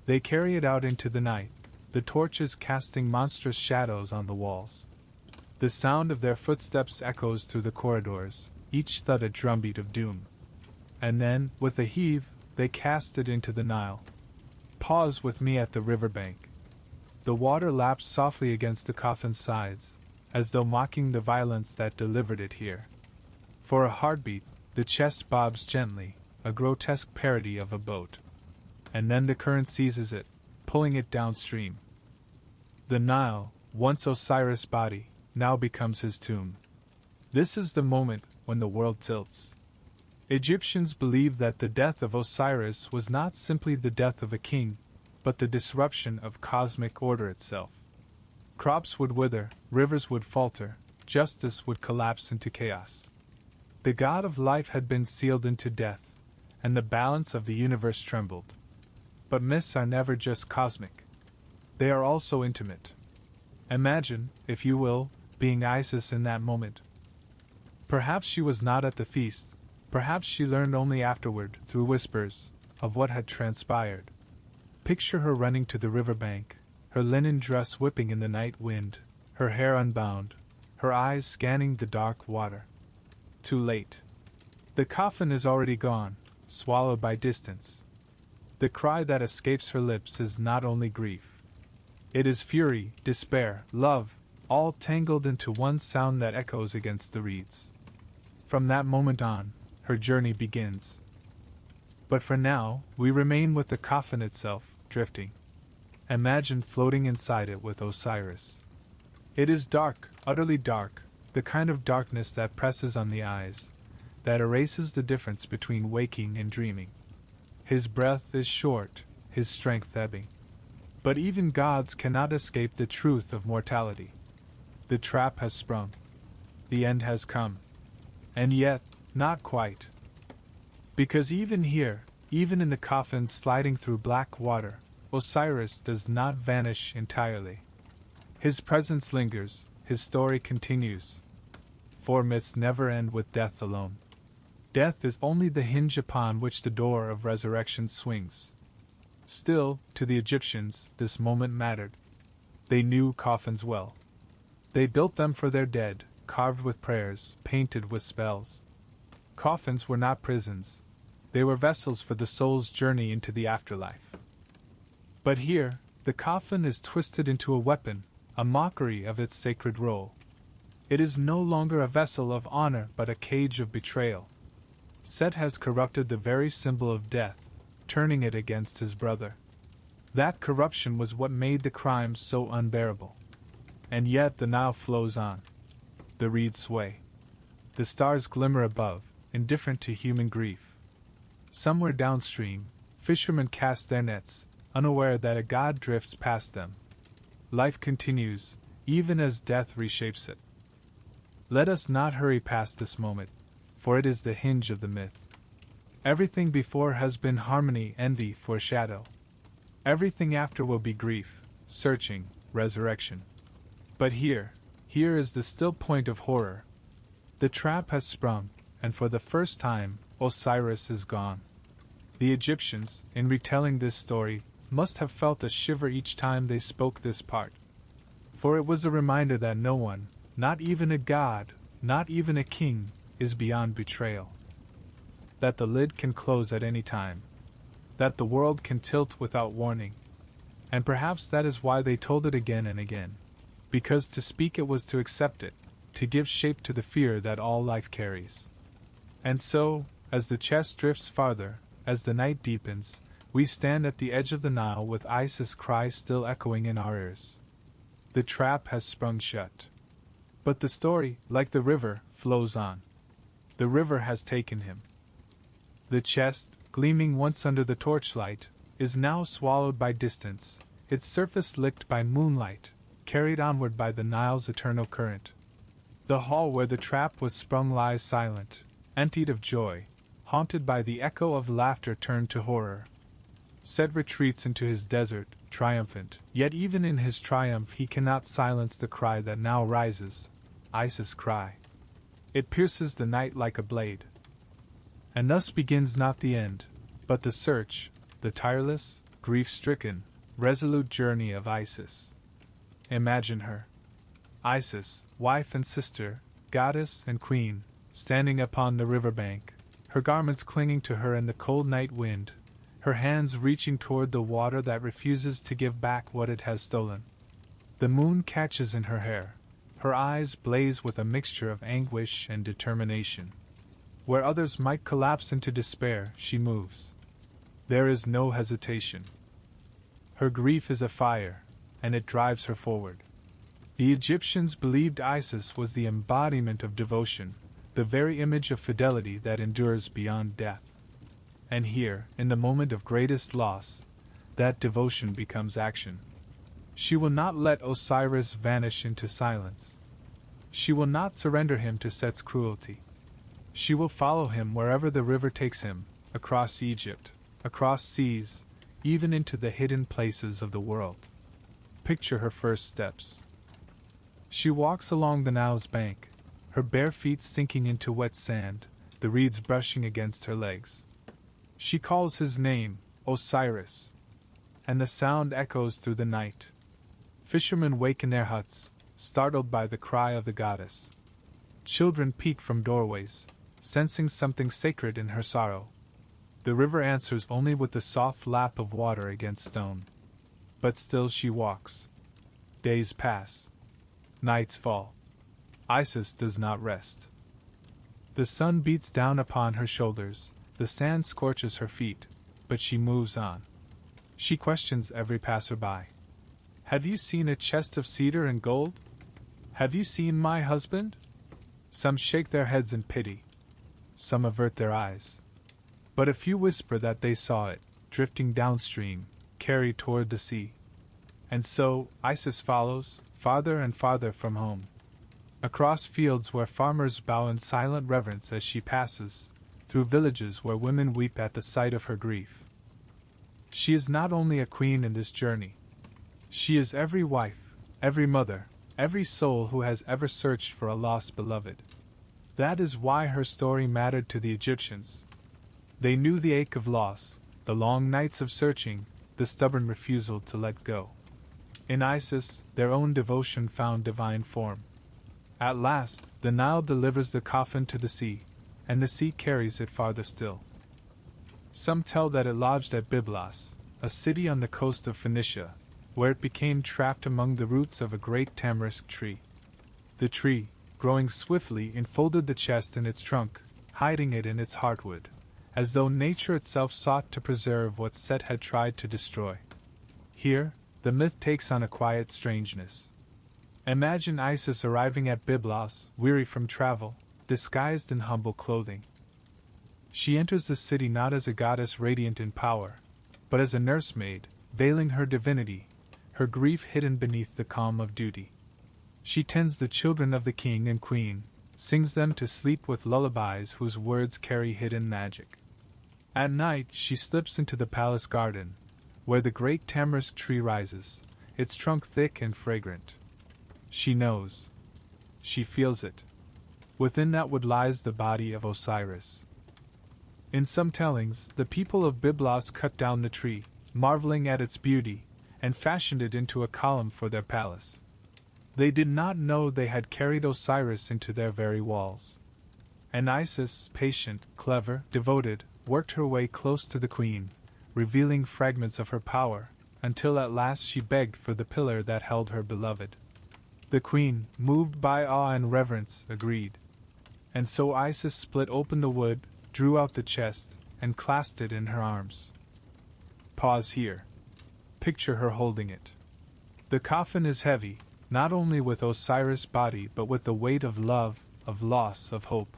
They carry it out into the night, the torches casting monstrous shadows on the walls. The sound of their footsteps echoes through the corridors, each thud a drumbeat of doom. And then, with a heave, they cast it into the Nile. Pause with me at the riverbank. The water laps softly against the coffin's sides, as though mocking the violence that delivered it here. For a heartbeat, the chest bobs gently, a grotesque parody of a boat. And then the current seizes it, pulling it downstream. The Nile, once Osiris' body, now becomes his tomb. This is the moment when the world tilts. Egyptians believed that the death of Osiris was not simply the death of a king, but the disruption of cosmic order itself. Crops would wither, rivers would falter, justice would collapse into chaos. The god of life had been sealed into death, and the balance of the universe trembled. But myths are never just cosmic. They are also intimate. Imagine, if you will, being Isis in that moment. Perhaps she was not at the feast, perhaps she learned only afterward, through whispers, of what had transpired. Picture her running to the riverbank, her linen dress whipping in the night wind, her hair unbound, her eyes scanning the dark water. Too late. The coffin is already gone, swallowed by distance. The cry that escapes her lips is not only grief. It is fury, despair, love, all tangled into one sound that echoes against the reeds. From that moment on, her journey begins. But for now, we remain with the coffin itself, drifting. Imagine floating inside it with Osiris. It is dark, utterly dark, the kind of darkness that presses on the eyes, that erases the difference between waking and dreaming. His breath is short, his strength ebbing. But even gods cannot escape the truth of mortality. The trap has sprung. The end has come. And yet, not quite. Because even here, even in the coffin sliding through black water, Osiris does not vanish entirely. His presence lingers, his story continues. For myths never end with death alone. Death is only the hinge upon which the door of resurrection swings. Still, to the Egyptians, this moment mattered. They knew coffins well. They built them for their dead, carved with prayers, painted with spells. Coffins were not prisons. They were vessels for the soul's journey into the afterlife. But here, the coffin is twisted into a weapon, a mockery of its sacred role. It is no longer a vessel of honor but a cage of betrayal. Set has corrupted the very symbol of death, turning it against his brother. That corruption was what made the crime so unbearable. And yet the Nile flows on. The reeds sway. The stars glimmer above, indifferent to human grief. Somewhere downstream, fishermen cast their nets, unaware that a god drifts past them. Life continues, even as death reshapes it. Let us not hurry past this moment, for it is the hinge of the myth. Everything before has been harmony, envy, foreshadow. Everything after will be grief, searching, resurrection. But here is the still point of horror. The trap has sprung, and for the first time, Osiris is gone. The Egyptians, in retelling this story, must have felt a shiver each time they spoke this part. For it was a reminder that no one, not even a god, not even a king, is beyond betrayal. That the lid can close at any time. That the world can tilt without warning. And perhaps that is why they told it again and again. Because to speak it was to accept it, to give shape to the fear that all life carries. And so, as the chest drifts farther, as the night deepens, we stand at the edge of the Nile with Isis' cry still echoing in our ears. The trap has sprung shut. But the story, like the river, flows on. The river has taken him. The chest, gleaming once under the torchlight, is now swallowed by distance, its surface licked by moonlight, carried onward by the Nile's eternal current. The hall where the trap was sprung lies silent, emptied of joy, haunted by the echo of laughter turned to horror. Set retreats into his desert, triumphant, yet even in his triumph he cannot silence the cry that now rises, Isis' cry. It pierces the night like a blade. And thus begins not the end, but the search, the tireless, grief-stricken, resolute journey of Isis. Imagine her. Isis, wife and sister, goddess and queen, standing upon the riverbank, her garments clinging to her in the cold night wind, her hands reaching toward the water that refuses to give back what it has stolen. The moon catches in her hair. Her eyes blaze with a mixture of anguish and determination. Where others might collapse into despair, she moves. There is no hesitation. Her grief is a fire, and it drives her forward. The Egyptians believed Isis was the embodiment of devotion, the very image of fidelity that endures beyond death. And here, in the moment of greatest loss, that devotion becomes action. She will not let Osiris vanish into silence. She will not surrender him to Set's cruelty. She will follow him wherever the river takes him, across Egypt, across seas, even into the hidden places of the world. Picture her first steps. She walks along the Nile's bank, her bare feet sinking into wet sand, the reeds brushing against her legs. She calls his name, Osiris, and the sound echoes through the night. Fishermen wake in their huts, startled by the cry of the goddess. Children peek from doorways, sensing something sacred in her sorrow. The river answers only with the soft lap of water against stone. But still she walks. Days pass. Nights fall. Isis does not rest. The sun beats down upon her shoulders, the sand scorches her feet, but she moves on. She questions every passerby. Have you seen a chest of cedar and gold? Have you seen my husband? Some shake their heads in pity. Some avert their eyes. But a few whisper that they saw it, drifting downstream, carried toward the sea. And so, Isis follows, farther and farther from home. Across fields where farmers bow in silent reverence as she passes, through villages where women weep at the sight of her grief. She is not only a queen in this journey. She is every wife, every mother, every soul who has ever searched for a lost beloved. That is why her story mattered to the Egyptians. They knew the ache of loss, the long nights of searching, the stubborn refusal to let go. In Isis, their own devotion found divine form. At last, the Nile delivers the coffin to the sea, and the sea carries it farther still. Some tell that it lodged at Byblos, a city on the coast of Phoenicia, where it became trapped among the roots of a great tamarisk tree. The tree, growing swiftly, enfolded the chest in its trunk, hiding it in its heartwood, as though nature itself sought to preserve what Set had tried to destroy. Here, the myth takes on a quiet strangeness. Imagine Isis arriving at Byblos, weary from travel, disguised in humble clothing. She enters the city not as a goddess radiant in power, but as a nursemaid, veiling her divinity, her grief hidden beneath the calm of duty. She tends the children of the king and queen, sings them to sleep with lullabies whose words carry hidden magic. At night she slips into the palace garden, where the great tamarisk tree rises, its trunk thick and fragrant. She knows. She feels it. Within that wood lies the body of Osiris. In some tellings, the people of Byblos cut down the tree, marveling at its beauty, and fashioned it into a column for their palace. They did not know they had carried Osiris into their very walls. And Isis, patient, clever, devoted, worked her way close to the queen, revealing fragments of her power, until at last she begged for the pillar that held her beloved. The queen, moved by awe and reverence, agreed. And so Isis split open the wood, drew out the chest, and clasped it in her arms. Pause here. Picture her holding it. The coffin is heavy, not only with Osiris' body but with the weight of love, of loss, of hope.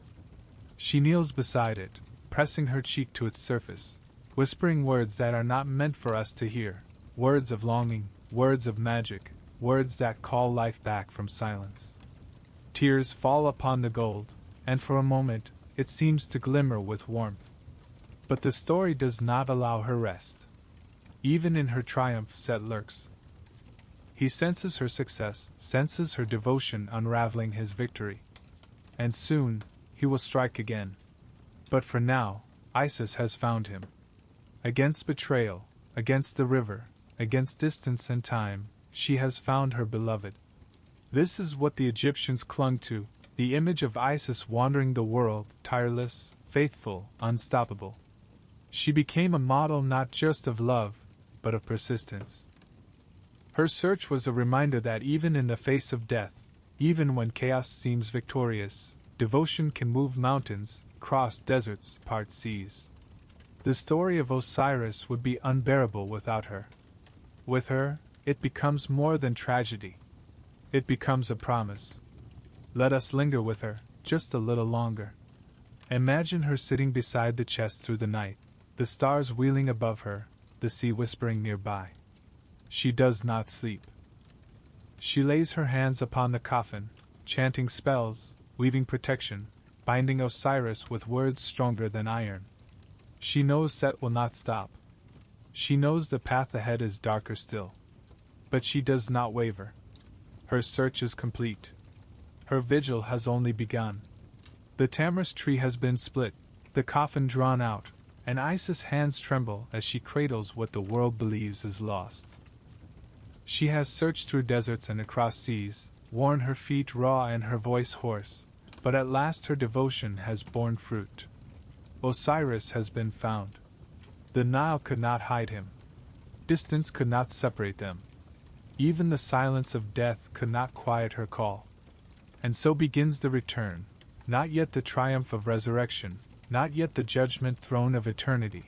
She kneels beside it, pressing her cheek to its surface, whispering words that are not meant for us to hear, words of longing, words of magic, words that call life back from silence. Tears fall upon the gold, and for a moment it seems to glimmer with warmth. But the story does not allow her rest. Even in her triumph Set lurks. He senses her success, senses her devotion unraveling his victory. And soon, he will strike again. But for now, Isis has found him. Against betrayal, against the river, against distance and time, she has found her beloved. This is what the Egyptians clung to, the image of Isis wandering the world, tireless, faithful, unstoppable. She became a model not just of love, but of persistence. Her search was a reminder that even in the face of death, even when chaos seems victorious, devotion can move mountains, cross deserts, part seas. The story of Osiris would be unbearable without her. With her, it becomes more than tragedy. It becomes a promise. Let us linger with her, just a little longer. Imagine her sitting beside the chest through the night, the stars wheeling above her, the sea whispering nearby. She does not sleep. She lays her hands upon the coffin, chanting spells, weaving protection, binding Osiris with words stronger than iron. She knows Set will not stop. She knows the path ahead is darker still. But she does not waver. Her search is complete. Her vigil has only begun. The tamarisk tree has been split, the coffin drawn out, and Isis' hands tremble as she cradles what the world believes is lost. She has searched through deserts and across seas, worn her feet raw and her voice hoarse, but at last her devotion has borne fruit. Osiris has been found. The Nile could not hide him. Distance could not separate them. Even the silence of death could not quiet her call. And so begins the return, not yet the triumph of resurrection, not yet the judgment throne of eternity,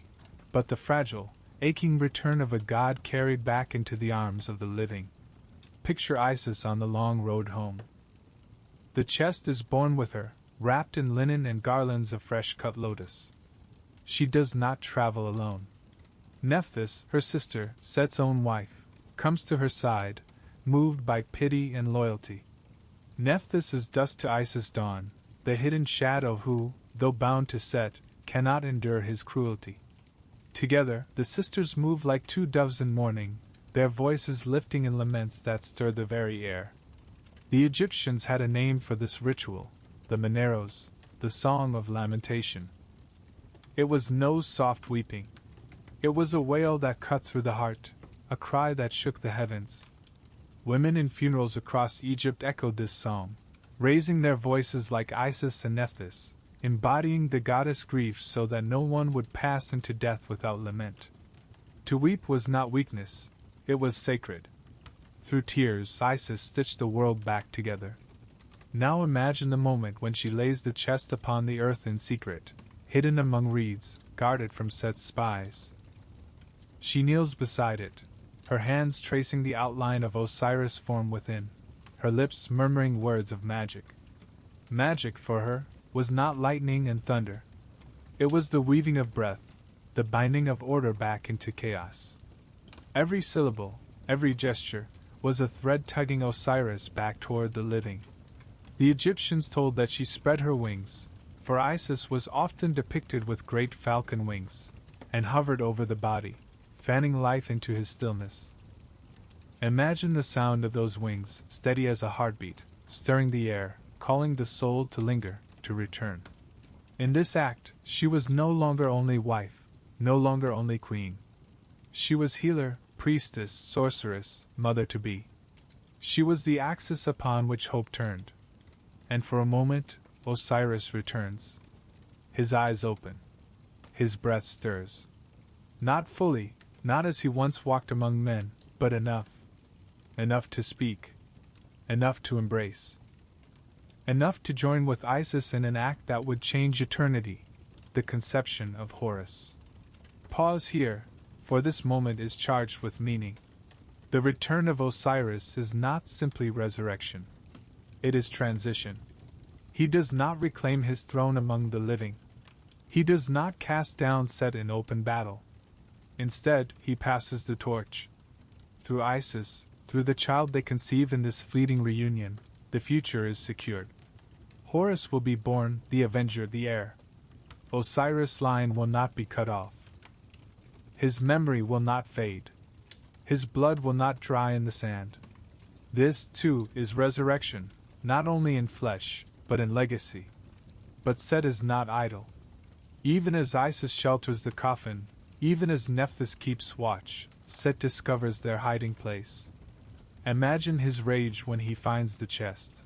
but the fragile, aching return of a god carried back into the arms of the living. Picture Isis on the long road home. The chest is borne with her, wrapped in linen and garlands of fresh-cut lotus. She does not travel alone. Nephthys, her sister, Set's own wife, comes to her side, moved by pity and loyalty. Nephthys is dust to Isis' dawn, the hidden shadow who, though bound to Set, cannot endure his cruelty. Together, the sisters move like two doves in mourning, their voices lifting in laments that stir the very air. The Egyptians had a name for this ritual, the Maneros, the song of lamentation. It was no soft weeping. It was a wail that cut through the heart, a cry that shook the heavens. Women in funerals across Egypt echoed this song, raising their voices like Isis and Nephthys, embodying the goddess' grief so that no one would pass into death without lament. To weep was not weakness, it was sacred. Through tears, Isis stitched the world back together. Now imagine the moment when she lays the chest upon the earth in secret, hidden among reeds, guarded from Set's spies. She kneels beside it, her hands tracing the outline of Osiris' form within, her lips murmuring words of magic. Magic, for her, was not lightning and thunder. It was the weaving of breath, the binding of order back into chaos. Every syllable, every gesture, was a thread tugging Osiris back toward the living. The Egyptians told that she spread her wings, for Isis was often depicted with great falcon wings, and hovered over the body, fanning life into his stillness. Imagine the sound of those wings, steady as a heartbeat, stirring the air, calling the soul to linger, to return. In this act, she was no longer only wife, no longer only queen. She was healer, priestess, sorceress, mother-to-be. She was the axis upon which hope turned. And for a moment, Osiris returns. His eyes open. His breath stirs. Not fully, not as he once walked among men, but enough. Enough to speak. Enough to embrace. Enough to join with Isis in an act that would change eternity, the conception of Horus. Pause here, for this moment is charged with meaning. The return of Osiris is not simply resurrection. It is transition. He does not reclaim his throne among the living. He does not cast down Set in open battle. Instead, he passes the torch. Through Isis, through the child they conceive in this fleeting reunion, the future is secured. Horus will be born, the avenger, the heir. Osiris' line will not be cut off. His memory will not fade. His blood will not dry in the sand. This, too, is resurrection, not only in flesh, but in legacy. But Set is not idle. Even as Isis shelters the coffin, even as Nephthys keeps watch, Set discovers their hiding place. Imagine his rage when he finds the chest.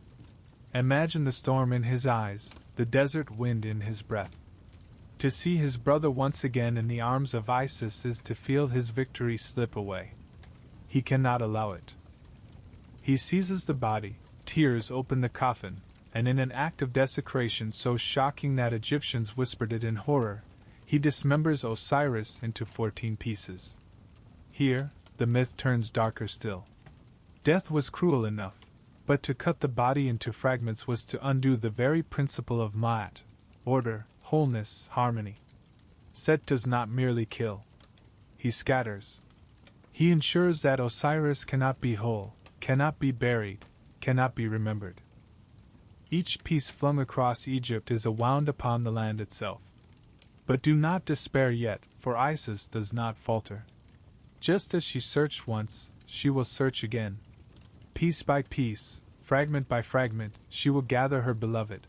Imagine the storm in his eyes, the desert wind in his breath. To see his brother once again in the arms of Isis is to feel his victory slip away. He cannot allow it. He seizes the body, tears open the coffin, and in an act of desecration so shocking that Egyptians whispered it in horror, he dismembers Osiris into 14 pieces. Here, the myth turns darker still. Death was cruel enough, but to cut the body into fragments was to undo the very principle of Ma'at, order, wholeness, harmony. Set does not merely kill. He scatters. He ensures that Osiris cannot be whole, cannot be buried, cannot be remembered. Each piece flung across Egypt is a wound upon the land itself. But do not despair yet, for Isis does not falter. Just as she searched once, she will search again. Piece by piece, fragment by fragment, she will gather her beloved.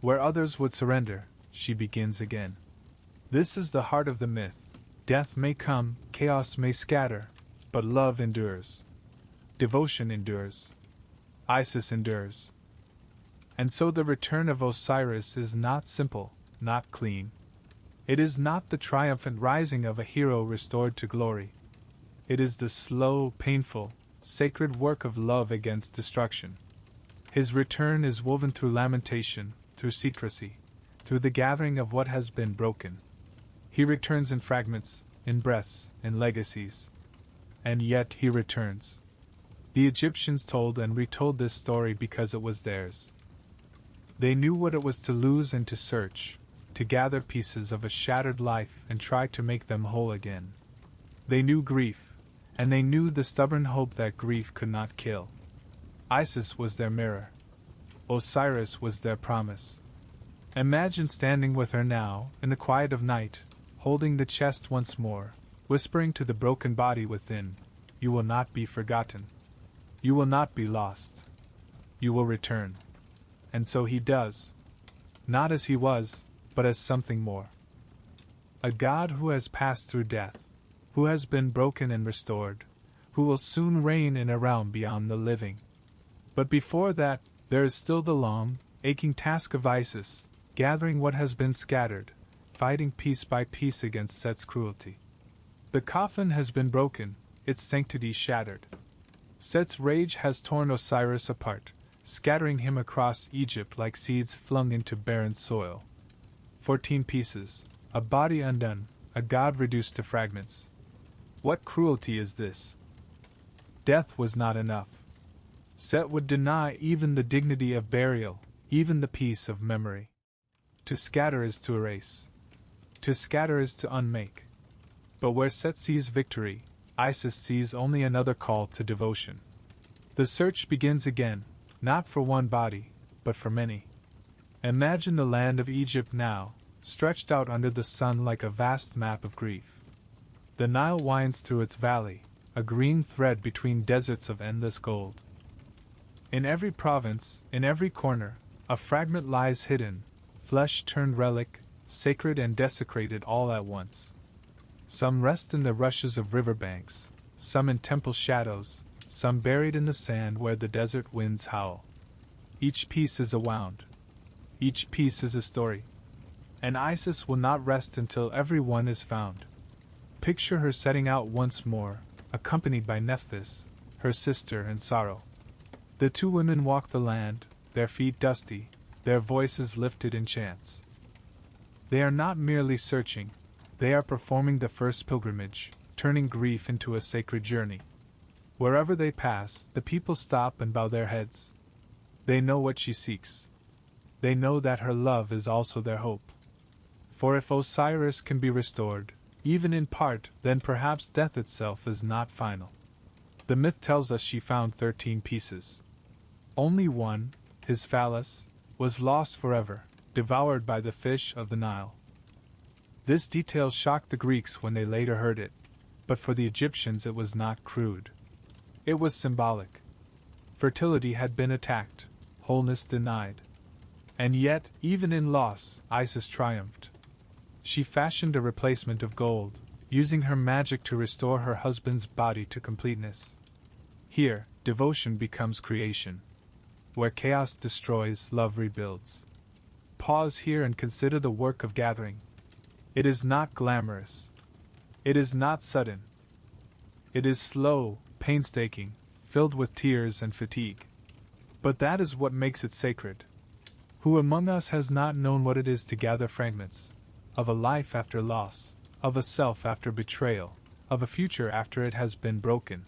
Where others would surrender, she begins again. This is the heart of the myth. Death may come, chaos may scatter, but love endures. Devotion endures. Isis endures. And so the return of Osiris is not simple, not clean. It is not the triumphant rising of a hero restored to glory. It is the slow, painful, sacred work of love against destruction. His return is woven through lamentation, through secrecy, through the gathering of what has been broken. He returns in fragments, in breaths, in legacies. And yet he returns. The Egyptians told and retold this story because it was theirs. They knew what it was to lose and to search, to gather pieces of a shattered life and try to make them whole again. They knew grief, and they knew the stubborn hope that grief could not kill. Isis was their mirror. Osiris was their promise. Imagine standing with her now, in the quiet of night, holding the chest once more, whispering to the broken body within, "You will not be forgotten. You will not be lost. You will return." And so he does. Not as he was, but as something more. A God who has passed through death, who has been broken and restored, who will soon reign in a realm beyond the living. But before that, there is still the long, aching task of Isis, gathering what has been scattered, fighting piece by piece against Set's cruelty. The coffin has been broken, its sanctity shattered. Set's rage has torn Osiris apart, scattering him across Egypt like seeds flung into barren soil. 14 pieces, a body undone, a god reduced to fragments. What cruelty is this? Death was not enough. Set would deny even the dignity of burial, even the peace of memory. To scatter is to erase. To scatter is to unmake. But where Set sees victory, Isis sees only another call to devotion. The search begins again, not for one body, but for many. Imagine the land of Egypt now, stretched out under the sun like a vast map of grief. The Nile winds through its valley, a green thread between deserts of endless gold. In every province, in every corner, a fragment lies hidden, flesh-turned relic, sacred and desecrated all at once. Some rest in the rushes of riverbanks, some in temple shadows, some buried in the sand where the desert winds howl. Each piece is a wound. Each piece is a story. And Isis will not rest until every one is found. Picture her setting out once more, accompanied by Nephthys, her sister in sorrow. The two women walk the land, their feet dusty, their voices lifted in chants. They are not merely searching, they are performing the first pilgrimage, turning grief into a sacred journey. Wherever they pass, the people stop and bow their heads. They know what she seeks. They know that her love is also their hope. For if Osiris can be restored, even in part, then perhaps death itself is not final. The myth tells us she found 13 pieces. Only one, his phallus, was lost forever, devoured by the fish of the Nile. This detail shocked the Greeks when they later heard it, but for the Egyptians it was not crude. It was symbolic. Fertility had been attacked, wholeness denied. And yet, even in loss, Isis triumphed. She fashioned a replacement of gold, using her magic to restore her husband's body to completeness. Here, devotion becomes creation. Where chaos destroys, love rebuilds. Pause here and consider the work of gathering. It is not glamorous. It is not sudden. It is slow, painstaking, filled with tears and fatigue. But that is what makes it sacred. Who among us has not known what it is to gather fragments of a life after loss, of a self after betrayal, of a future after it has been broken?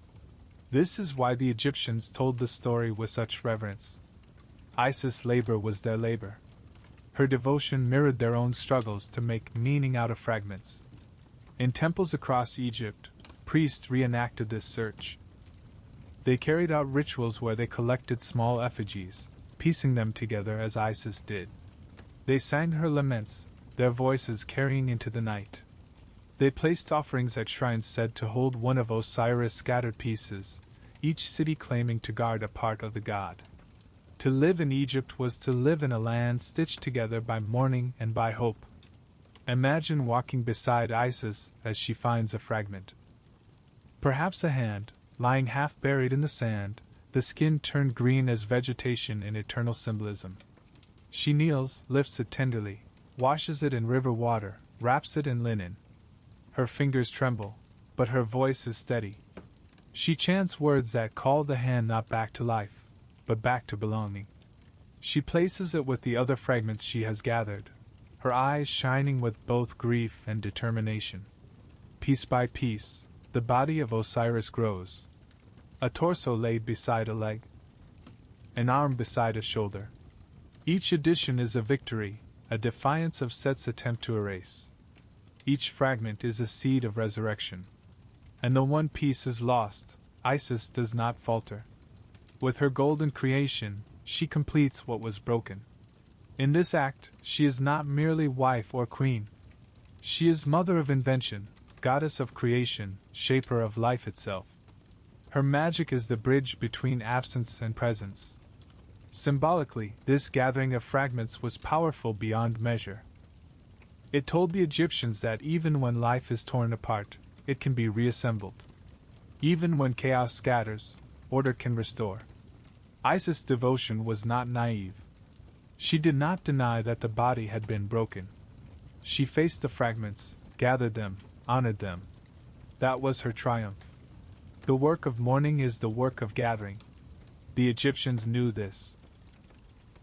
This is why the Egyptians told the story with such reverence. Isis' labor was their labor. Her devotion mirrored their own struggles to make meaning out of fragments. In temples across Egypt, priests reenacted this search. They carried out rituals where they collected small effigies, piecing them together as Isis did. They sang her laments, their voices carrying into the night. They placed offerings at shrines said to hold one of Osiris' scattered pieces, each city claiming to guard a part of the god. To live in Egypt was to live in a land stitched together by mourning and by hope. Imagine walking beside Isis as she finds a fragment. Perhaps a hand, lying half buried in the sand, the skin turned green as vegetation in eternal symbolism. She kneels, lifts it tenderly, washes it in river water, wraps it in linen. Her fingers tremble, but her voice is steady. She chants words that call the hand not back to life, but back to belonging. She places it with the other fragments she has gathered, her eyes shining with both grief and determination. Piece by piece, the body of Osiris grows. A torso laid beside a leg, an arm beside a shoulder. Each addition is a victory, a defiance of Set's attempt to erase. Each fragment is a seed of resurrection. And though one piece is lost, Isis does not falter. With her golden creation, she completes what was broken. In this act, she is not merely wife or queen. She is mother of invention, goddess of creation, shaper of life itself. Her magic is the bridge between absence and presence. Symbolically, this gathering of fragments was powerful beyond measure. It told the Egyptians that even when life is torn apart, it can be reassembled. Even when chaos scatters, order can restore. Isis' devotion was not naive. She did not deny that the body had been broken. She faced the fragments, gathered them, honored them. That was her triumph. The work of mourning is the work of gathering. The Egyptians knew this.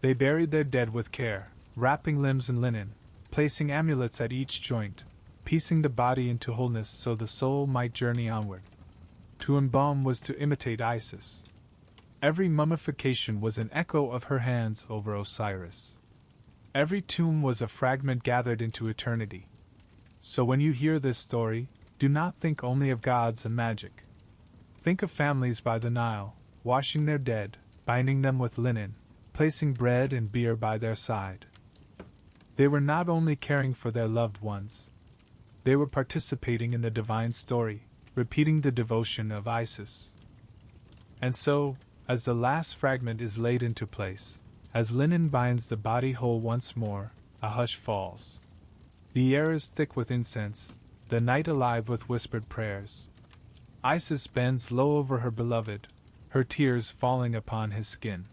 They buried their dead with care, wrapping limbs in linen, placing amulets at each joint, piecing the body into wholeness so the soul might journey onward. To embalm was to imitate Isis. Every mummification was an echo of her hands over Osiris. Every tomb was a fragment gathered into eternity. So when you hear this story, do not think only of gods and magic. Think of families by the Nile, washing their dead, binding them with linen, placing bread and beer by their side. They were not only caring for their loved ones, they were participating in the divine story, repeating the devotion of Isis. And so, as the last fragment is laid into place, as linen binds the body whole once more, a hush falls. The air is thick with incense, the night alive with whispered prayers. Isis bends low over her beloved, her tears falling upon his skin.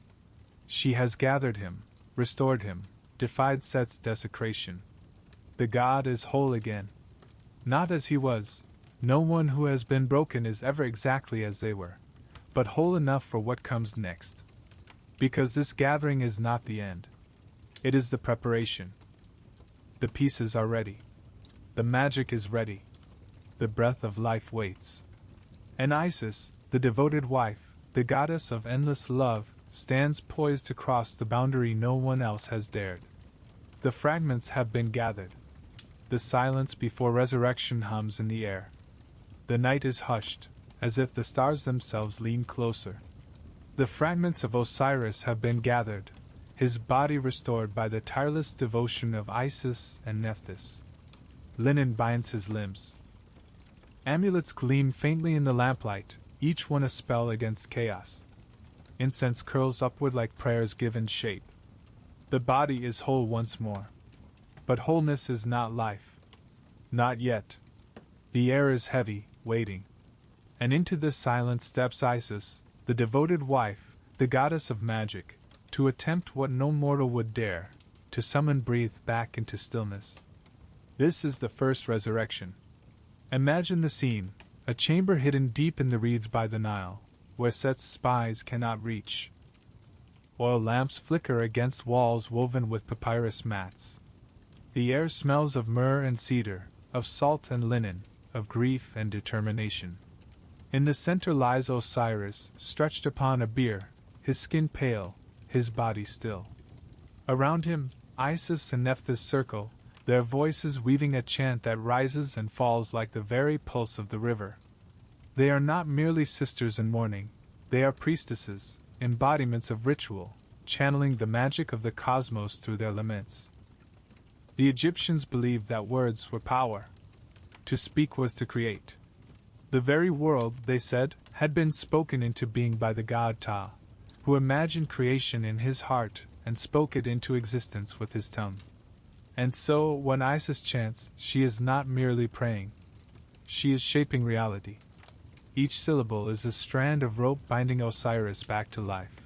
She has gathered him, restored him, defied Set's desecration. The god is whole again. Not as he was. No one who has been broken is ever exactly as they were, but whole enough for what comes next. Because this gathering is not the end. It is the preparation. The pieces are ready. The magic is ready. The breath of life waits. And Isis, the devoted wife, the goddess of endless love, stands poised to cross the boundary no one else has dared. The fragments have been gathered. The silence before resurrection hums in the air. The night is hushed, as if the stars themselves lean closer. The fragments of Osiris have been gathered, his body restored by the tireless devotion of Isis and Nephthys. Linen binds his limbs. Amulets gleam faintly in the lamplight, each one a spell against chaos. Incense curls upward like prayers given shape. The body is whole once more. But wholeness is not life. Not yet. The air is heavy, waiting. And into this silence steps Isis, the devoted wife, the goddess of magic, to attempt what no mortal would dare, to summon breathe back into stillness. This is the first resurrection. Imagine the scene, a chamber hidden deep in the reeds by the Nile, where Set's spies cannot reach. Oil lamps flicker against walls woven with papyrus mats. The air smells of myrrh and cedar, of salt and linen, of grief and determination. In the center lies Osiris, stretched upon a bier, his skin pale, his body still. Around him, Isis and Nephthys circle, their voices weaving a chant that rises and falls like the very pulse of the river. They are not merely sisters in mourning, they are priestesses, embodiments of ritual, channeling the magic of the cosmos through their laments. The Egyptians believed that words were power. To speak was to create. The very world, they said, had been spoken into being by the god Ptah, who imagined creation in his heart and spoke it into existence with his tongue. And so, when Isis chants, she is not merely praying. She is shaping reality. Each syllable is a strand of rope binding Osiris back to life.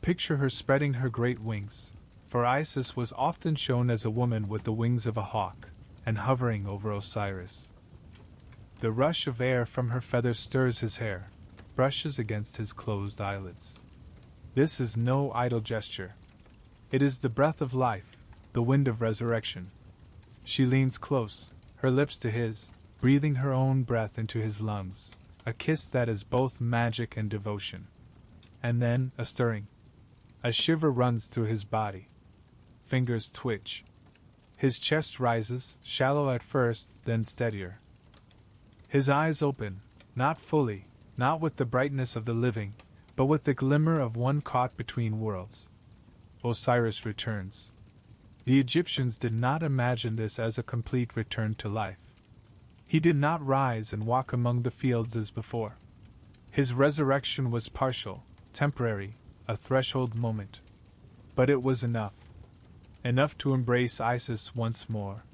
Picture her spreading her great wings, for Isis was often shown as a woman with the wings of a hawk, and hovering over Osiris. The rush of air from her feathers stirs his hair, brushes against his closed eyelids. This is no idle gesture. It is the breath of life, the wind of resurrection. She leans close, her lips to his, breathing her own breath into his lungs, a kiss that is both magic and devotion. And then, a stirring. A shiver runs through his body. Fingers twitch. His chest rises, shallow at first, then steadier. His eyes open, not fully, not with the brightness of the living, but with the glimmer of one caught between worlds. Osiris returns. The Egyptians did not imagine this as a complete return to life. He did not rise and walk among the fields as before. His resurrection was partial, temporary, a threshold moment. But it was enough. Enough to embrace Isis once more.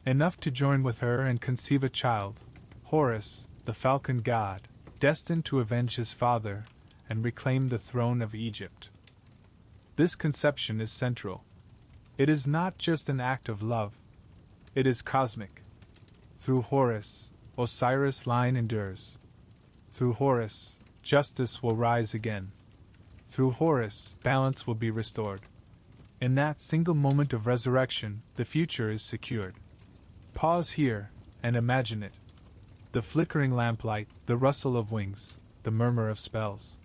Enough to join with her and conceive a child, Horus, the falcon god, destined to avenge his father and reclaim the throne of Egypt. This conception is central. It is not just an act of love. It is cosmic. Through Horus, Osiris' line endures. Through Horus, justice will rise again. Through Horus, balance will be restored. In that single moment of resurrection, the future is secured. Pause here, and imagine it. The flickering lamplight, the rustle of wings, the murmur of spells.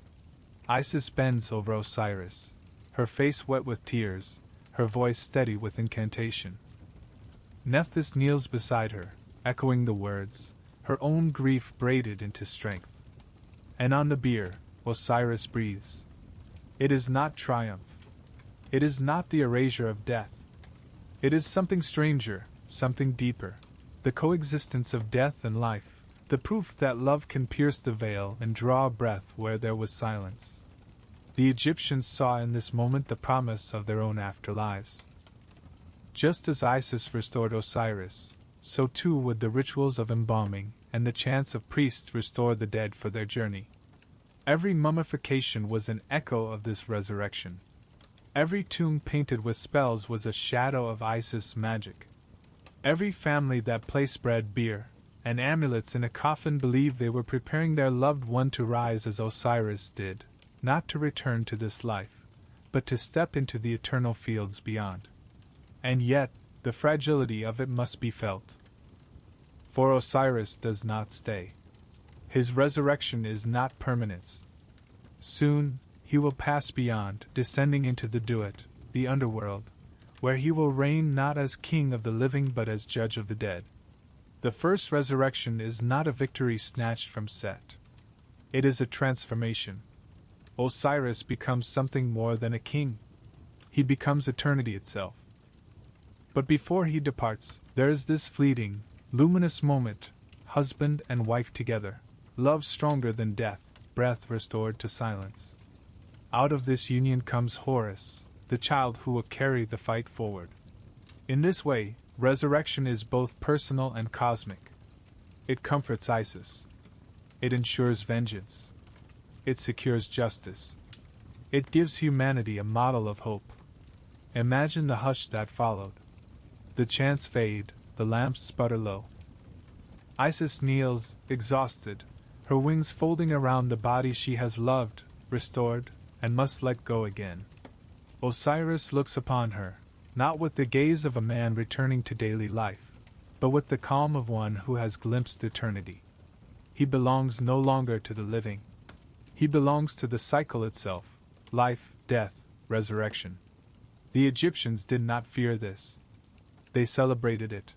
Isis bends over Osiris, her face wet with tears, her voice steady with incantation. Nephthys kneels beside her, echoing the words, her own grief braided into strength. And on the bier, Osiris breathes. It is not triumph. It is not the erasure of death. It is something stranger, something deeper. The coexistence of death and life, the proof that love can pierce the veil and draw a breath where there was silence. The Egyptians saw in this moment the promise of their own afterlives. Just as Isis restored Osiris, so too would the rituals of embalming and the chants of priests restore the dead for their journey. Every mummification was an echo of this resurrection. Every tomb painted with spells was a shadow of Isis' magic. Every family that placed bread, beer, and amulets in a coffin believed they were preparing their loved one to rise as Osiris did, not to return to this life, but to step into the eternal fields beyond. And yet, the fragility of it must be felt. For Osiris does not stay. His resurrection is not permanence. Soon, he will pass beyond, descending into the Duat, the Underworld, where he will reign not as king of the living but as judge of the dead. The first resurrection is not a victory snatched from Set. It is a transformation. Osiris becomes something more than a king. He becomes eternity itself. But before he departs, there is this fleeting, luminous moment, husband and wife together, love stronger than death, breath restored to silence. Out of this union comes Horus, the child who will carry the fight forward. In this way, resurrection is both personal and cosmic. It comforts Isis. It ensures vengeance. It secures justice. It gives humanity a model of hope. Imagine the hush that followed. The chants fade, the lamps sputter low. Isis kneels, exhausted, her wings folding around the body she has loved, restored, and must let go again. Osiris looks upon her, not with the gaze of a man returning to daily life, but with the calm of one who has glimpsed eternity. He belongs no longer to the living. He belongs to the cycle itself, life, death, resurrection. The Egyptians did not fear this. They celebrated it.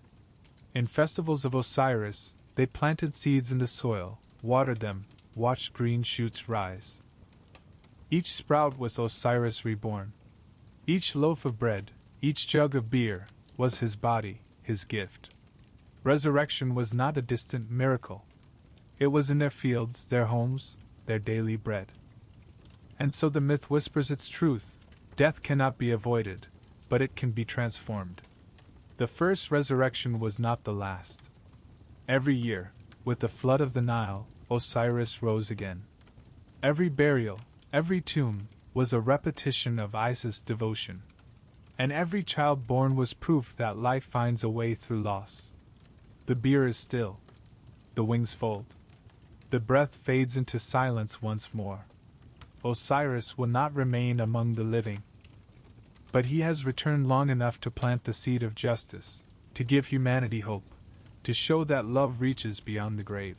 In festivals of Osiris, they planted seeds in the soil, watered them, watched green shoots rise. Each sprout was Osiris reborn. Each loaf of bread, each jug of beer, was his body, his gift. Resurrection was not a distant miracle. It was in their fields, their homes, their daily bread. And so the myth whispers its truth: death cannot be avoided, but it can be transformed. The first resurrection was not the last. Every year, with the flood of the Nile, Osiris rose again. Every burial, every tomb, was a repetition of Isis' devotion. And every child born was proof that life finds a way through loss. The bier is still. The wings fold. The breath fades into silence once more. Osiris will not remain among the living. But he has returned long enough to plant the seed of justice, to give humanity hope, to show that love reaches beyond the grave.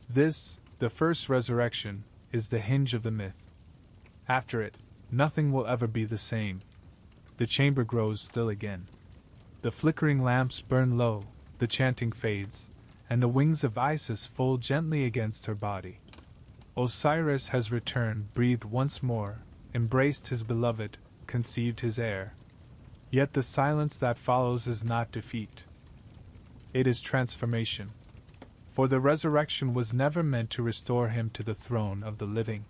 This, the first resurrection, is the hinge of the myth. After it, nothing will ever be the same. The chamber grows still again. The flickering lamps burn low, the chanting fades, and the wings of Isis fold gently against her body. Osiris has returned, breathed once more, embraced his beloved, conceived his heir. Yet the silence that follows is not defeat. It is transformation. For the resurrection was never meant to restore him to the throne of the living.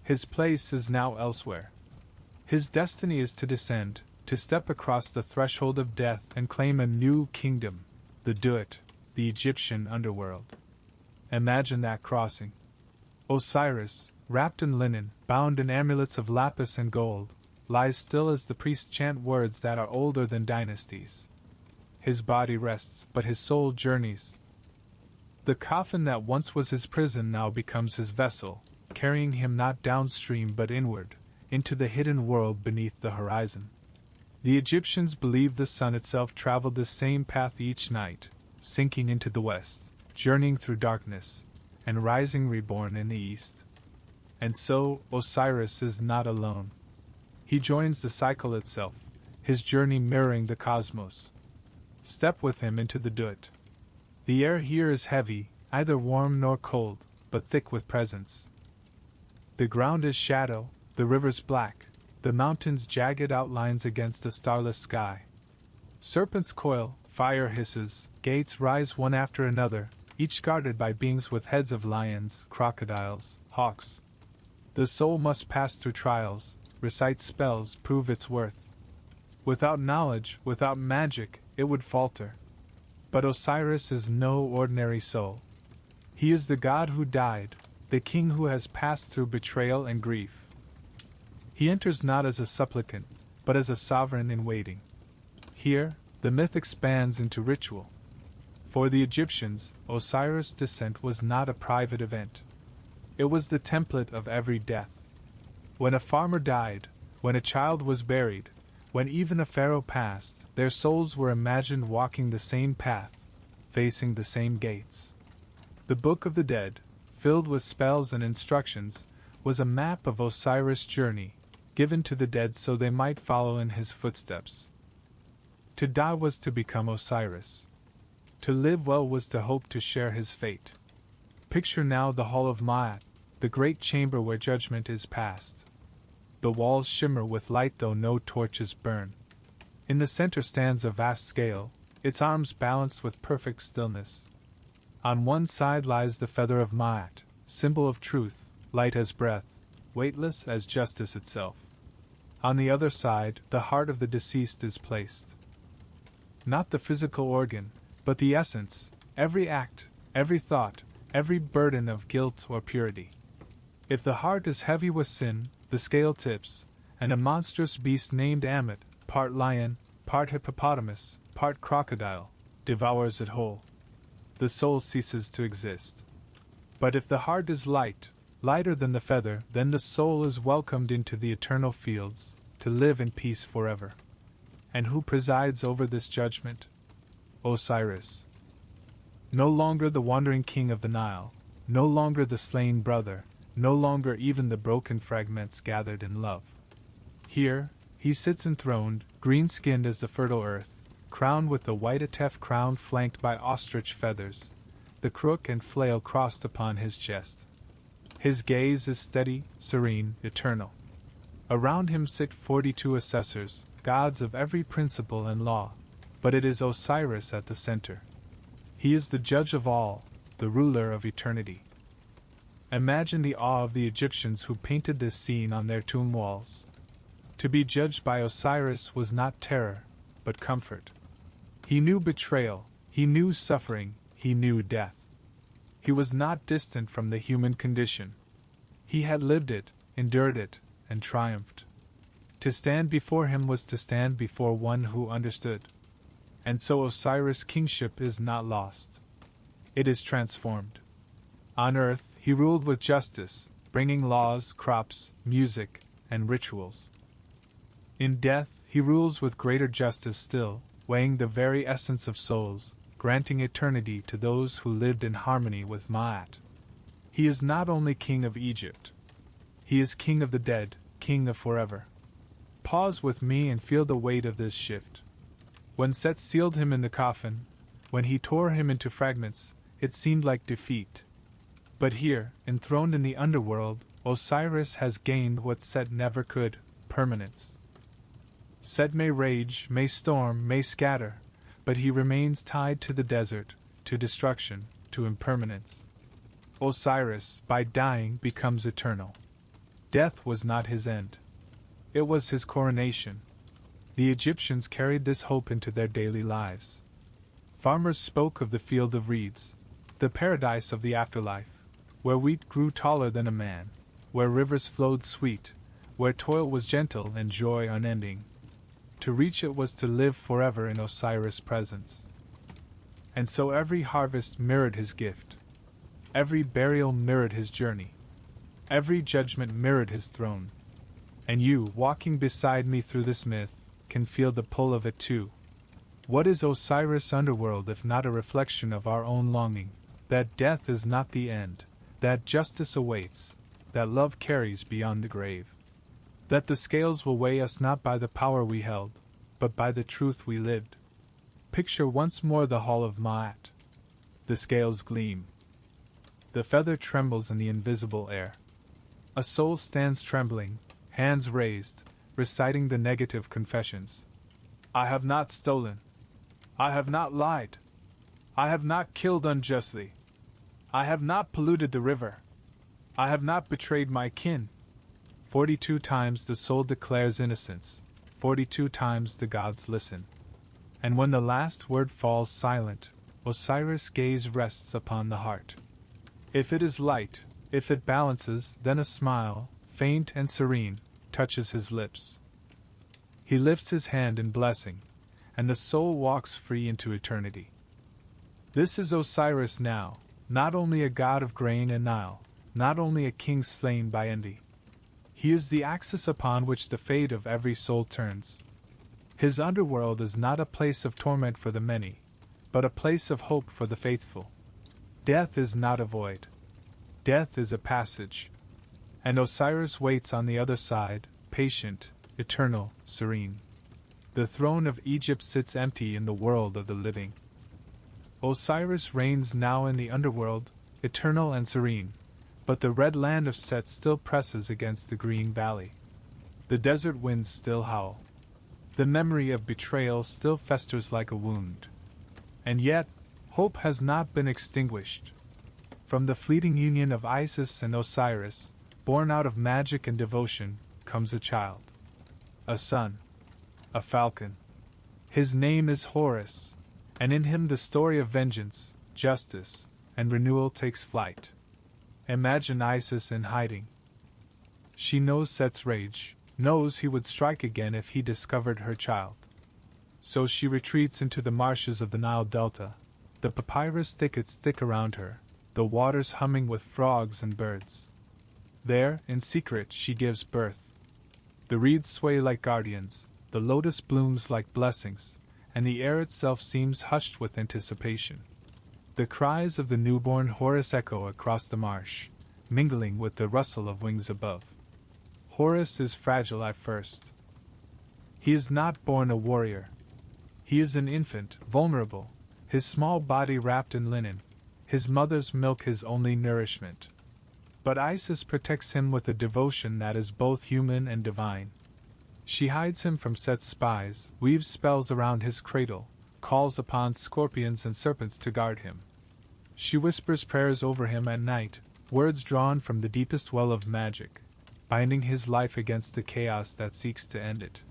His place is now elsewhere. His destiny is to descend, to step across the threshold of death and claim a new kingdom, the Duat, the Egyptian underworld. Imagine that crossing. Osiris, wrapped in linen, bound in amulets of lapis and gold, lies still as the priests chant words that are older than dynasties. His body rests, but his soul journeys. The coffin that once was his prison now becomes his vessel, carrying him not downstream but inward, into the hidden world beneath the horizon. The Egyptians believed the sun itself traveled the same path each night, sinking into the west, journeying through darkness, and rising reborn in the east. And so, Osiris is not alone. He joins the cycle itself, his journey mirroring the cosmos. Step with him into the Dut. The air here is heavy, neither warm nor cold, but thick with presence. The ground is shadow, the rivers black, the mountains jagged outlines against the starless sky. Serpents coil, fire hisses, gates rise one after another, each guarded by beings with heads of lions, crocodiles, hawks. The soul must pass through trials, recite spells, prove its worth. Without knowledge, without magic, it would falter. But Osiris is no ordinary soul. He is the god who died, the king who has passed through betrayal and grief. He enters not as a supplicant, but as a sovereign in waiting. Here, the myth expands into ritual. For the Egyptians, Osiris' descent was not a private event. It was the template of every death. When a farmer died, when a child was buried, when even a pharaoh passed, their souls were imagined walking the same path, facing the same gates. The Book of the Dead, filled with spells and instructions, was a map of Osiris' journey, given to the dead so they might follow in his footsteps. To die was to become Osiris. To live well was to hope to share his fate. Picture now the Hall of Ma'at, the great chamber where judgment is passed. The walls shimmer with light though no torches burn. In the center stands a vast scale, its arms balanced with perfect stillness. On one side lies the feather of Ma'at, symbol of truth, light as breath, weightless as justice itself. On the other side, the heart of the deceased is placed. Not the physical organ, but the essence, every act, every thought, every burden of guilt or purity. If the heart is heavy with sin, the scale tips, and a monstrous beast named Ammit, part lion, part hippopotamus, part crocodile, devours it whole. The soul ceases to exist. But if the heart is light, lighter than the feather, then the soul is welcomed into the eternal fields, to live in peace forever. And who presides over this judgment? Osiris. No longer the wandering king of the Nile, no longer the slain brother, no longer even the broken fragments gathered in love. Here, he sits enthroned, green-skinned as the fertile earth, crowned with the white Atef crown flanked by ostrich feathers, the crook and flail crossed upon his chest. His gaze is steady, serene, eternal. Around him sit 42 assessors, gods of every principle and law, but it is Osiris at the center. He is the judge of all, the ruler of eternity. Imagine the awe of the Egyptians who painted this scene on their tomb walls. To be judged by Osiris was not terror, but comfort. He knew betrayal, he knew suffering, he knew death. He was not distant from the human condition. He had lived it, endured it, and triumphed. To stand before him was to stand before one who understood. And so Osiris' kingship is not lost. It is transformed. On earth, he ruled with justice, bringing laws, crops, music, and rituals. In death, he rules with greater justice still, weighing the very essence of souls, granting eternity to those who lived in harmony with Ma'at. He is not only king of Egypt. He is king of the dead, king of forever. Pause with me and feel the weight of this shift. When Set sealed him in the coffin, when he tore him into fragments, it seemed like defeat. But here, enthroned in the underworld, Osiris has gained what Set never could: permanence. Set may rage, may storm, may scatter, but he remains tied to the desert, to destruction, to impermanence. Osiris, by dying, becomes eternal. Death was not his end. It was his coronation. The Egyptians carried this hope into their daily lives. Farmers spoke of the field of reeds, the paradise of the afterlife, where wheat grew taller than a man, where rivers flowed sweet, where toil was gentle and joy unending. To reach it was to live forever in Osiris' presence. And so every harvest mirrored his gift. Every burial mirrored his journey. Every judgment mirrored his throne. And you, walking beside me through this myth, can feel the pull of it too. What is Osiris' underworld if not a reflection of our own longing, that death is not the end, that justice awaits, that love carries beyond the grave? That the scales will weigh us not by the power we held, but by the truth we lived. Picture once more the hall of Ma'at. The scales gleam. The feather trembles in the invisible air. A soul stands trembling, hands raised, reciting the negative confessions. I have not stolen. I have not lied. I have not killed unjustly. I have not polluted the river. I have not betrayed my kin. 42 times the soul declares innocence. 42 times the gods listen. And when the last word falls silent, Osiris' gaze rests upon the heart. If it is light, if it balances, then a smile, faint and serene, touches his lips. He lifts his hand in blessing, and the soul walks free into eternity. This is Osiris now, not only a god of grain and Nile, not only a king slain by envy. He is the axis upon which the fate of every soul turns. His underworld is not a place of torment for the many, but a place of hope for the faithful. Death is not a void. Death is a passage. And Osiris waits on the other side, patient, eternal, serene. The throne of Egypt sits empty in the world of the living. Osiris reigns now in the underworld, eternal and serene, but the red land of Set still presses against the green valley. The desert winds still howl. The memory of betrayal still festers like a wound. And yet, hope has not been extinguished. From the fleeting union of Isis and Osiris, born out of magic and devotion, comes a child. A son. A falcon. His name is Horus, and in him the story of vengeance, justice, and renewal takes flight. Imagine Isis in hiding. She knows Set's rage, knows he would strike again if he discovered her child. So she retreats into the marshes of the Nile Delta, the papyrus thickets thick around her, the waters humming with frogs and birds. There, in secret, she gives birth. The reeds sway like guardians, the lotus blooms like blessings, and the air itself seems hushed with anticipation. The cries of the newborn Horus echo across the marsh, mingling with the rustle of wings above. Horus is fragile at first. He is not born a warrior. He is an infant, vulnerable, his small body wrapped in linen, his mother's milk his only nourishment. But Isis protects him with a devotion that is both human and divine. She hides him from Set's spies, weaves spells around his cradle, calls upon scorpions and serpents to guard him. She whispers prayers over him at night, words drawn from the deepest well of magic, binding his life against the chaos that seeks to end it.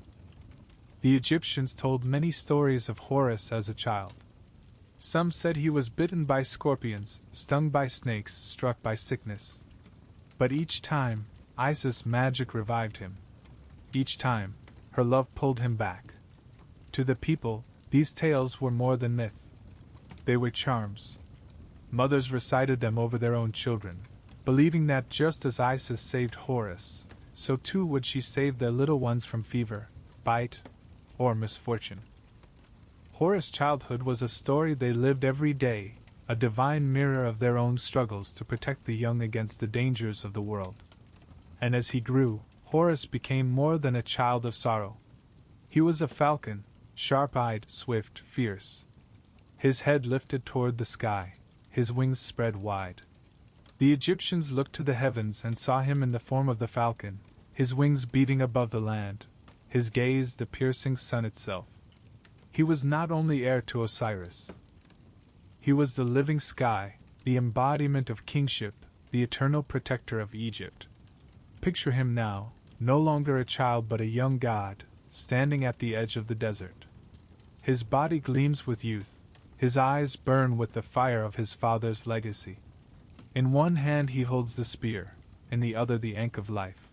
The Egyptians told many stories of Horus as a child. Some said he was bitten by scorpions, stung by snakes, struck by sickness. But each time, Isis' magic revived him. Each time, her love pulled him back. To the people, these tales were more than myth. They were charms. Mothers recited them over their own children, believing that just as Isis saved Horus, so too would she save their little ones from fever, bite, or misfortune. Horus' childhood was a story they lived every day, a divine mirror of their own struggles to protect the young against the dangers of the world. And as he grew, Horus became more than a child of sorrow. He was a falcon, sharp-eyed, swift, fierce. His head lifted toward the sky, his wings spread wide. The Egyptians looked to the heavens and saw him in the form of the falcon, his wings beating above the land, his gaze the piercing sun itself. He was not only heir to Osiris. He was the living sky, the embodiment of kingship, the eternal protector of Egypt. Picture him now, no longer a child but a young god, standing at the edge of the desert. His body gleams with youth, his eyes burn with the fire of his father's legacy. In one hand he holds the spear, in the other the ankh of life.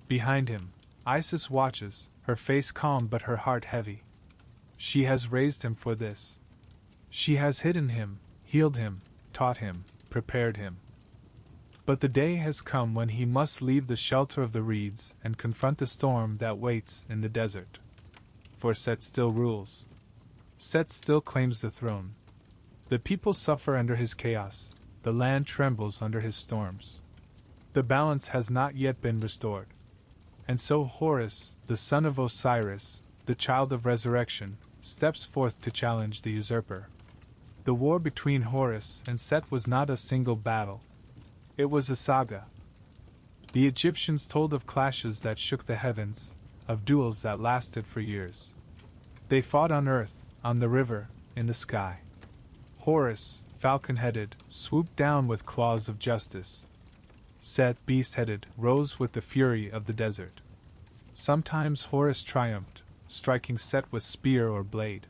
Behind him, Isis watches, her face calm but her heart heavy. She has raised him for this. She has hidden him, healed him, taught him, prepared him. But the day has come when he must leave the shelter of the reeds and confront the storm that waits in the desert. for Set still rules. Set still claims the throne. The people suffer under his chaos, the land trembles under his storms. The balance has not yet been restored. And so Horus, the son of Osiris, the child of resurrection, steps forth to challenge the usurper. The war between Horus and Set was not a single battle. It was a saga. The Egyptians told of clashes that shook the heavens, of duels that lasted for years. They fought on earth, on the river, in the sky. Horus, falcon-headed, swooped down with claws of justice. Set, beast-headed, rose with the fury of the desert. Sometimes Horus triumphed, striking Set with spear or blade.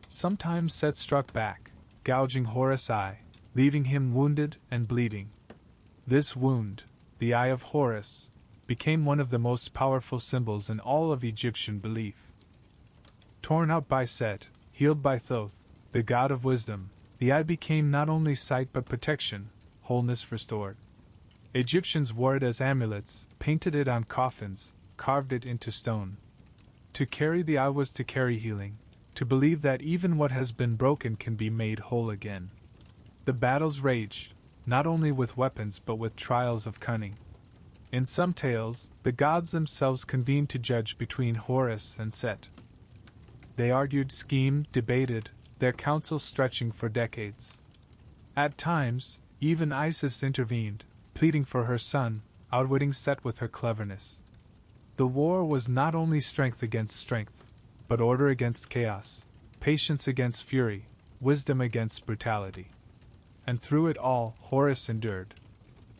Sometimes Set struck back, gouging Horus' eye, leaving him wounded and bleeding. This wound, the eye of Horus, became one of the most powerful symbols in all of Egyptian belief. Torn out by Set, healed by Thoth, the god of wisdom, the eye became not only sight but protection, wholeness restored. Egyptians wore it as amulets, painted it on coffins, carved it into stone. To carry the eye was to carry healing, to believe that even what has been broken can be made whole again. The battles raged, not only with weapons but with trials of cunning. In some tales, the gods themselves convened to judge between Horus and Set. They argued, schemed, debated, their counsel stretching for decades. At times, even Isis intervened, pleading for her son, outwitting Set with her cleverness. The war was not only strength against strength, but order against chaos, patience against fury, wisdom against brutality. And through it all, Horus endured.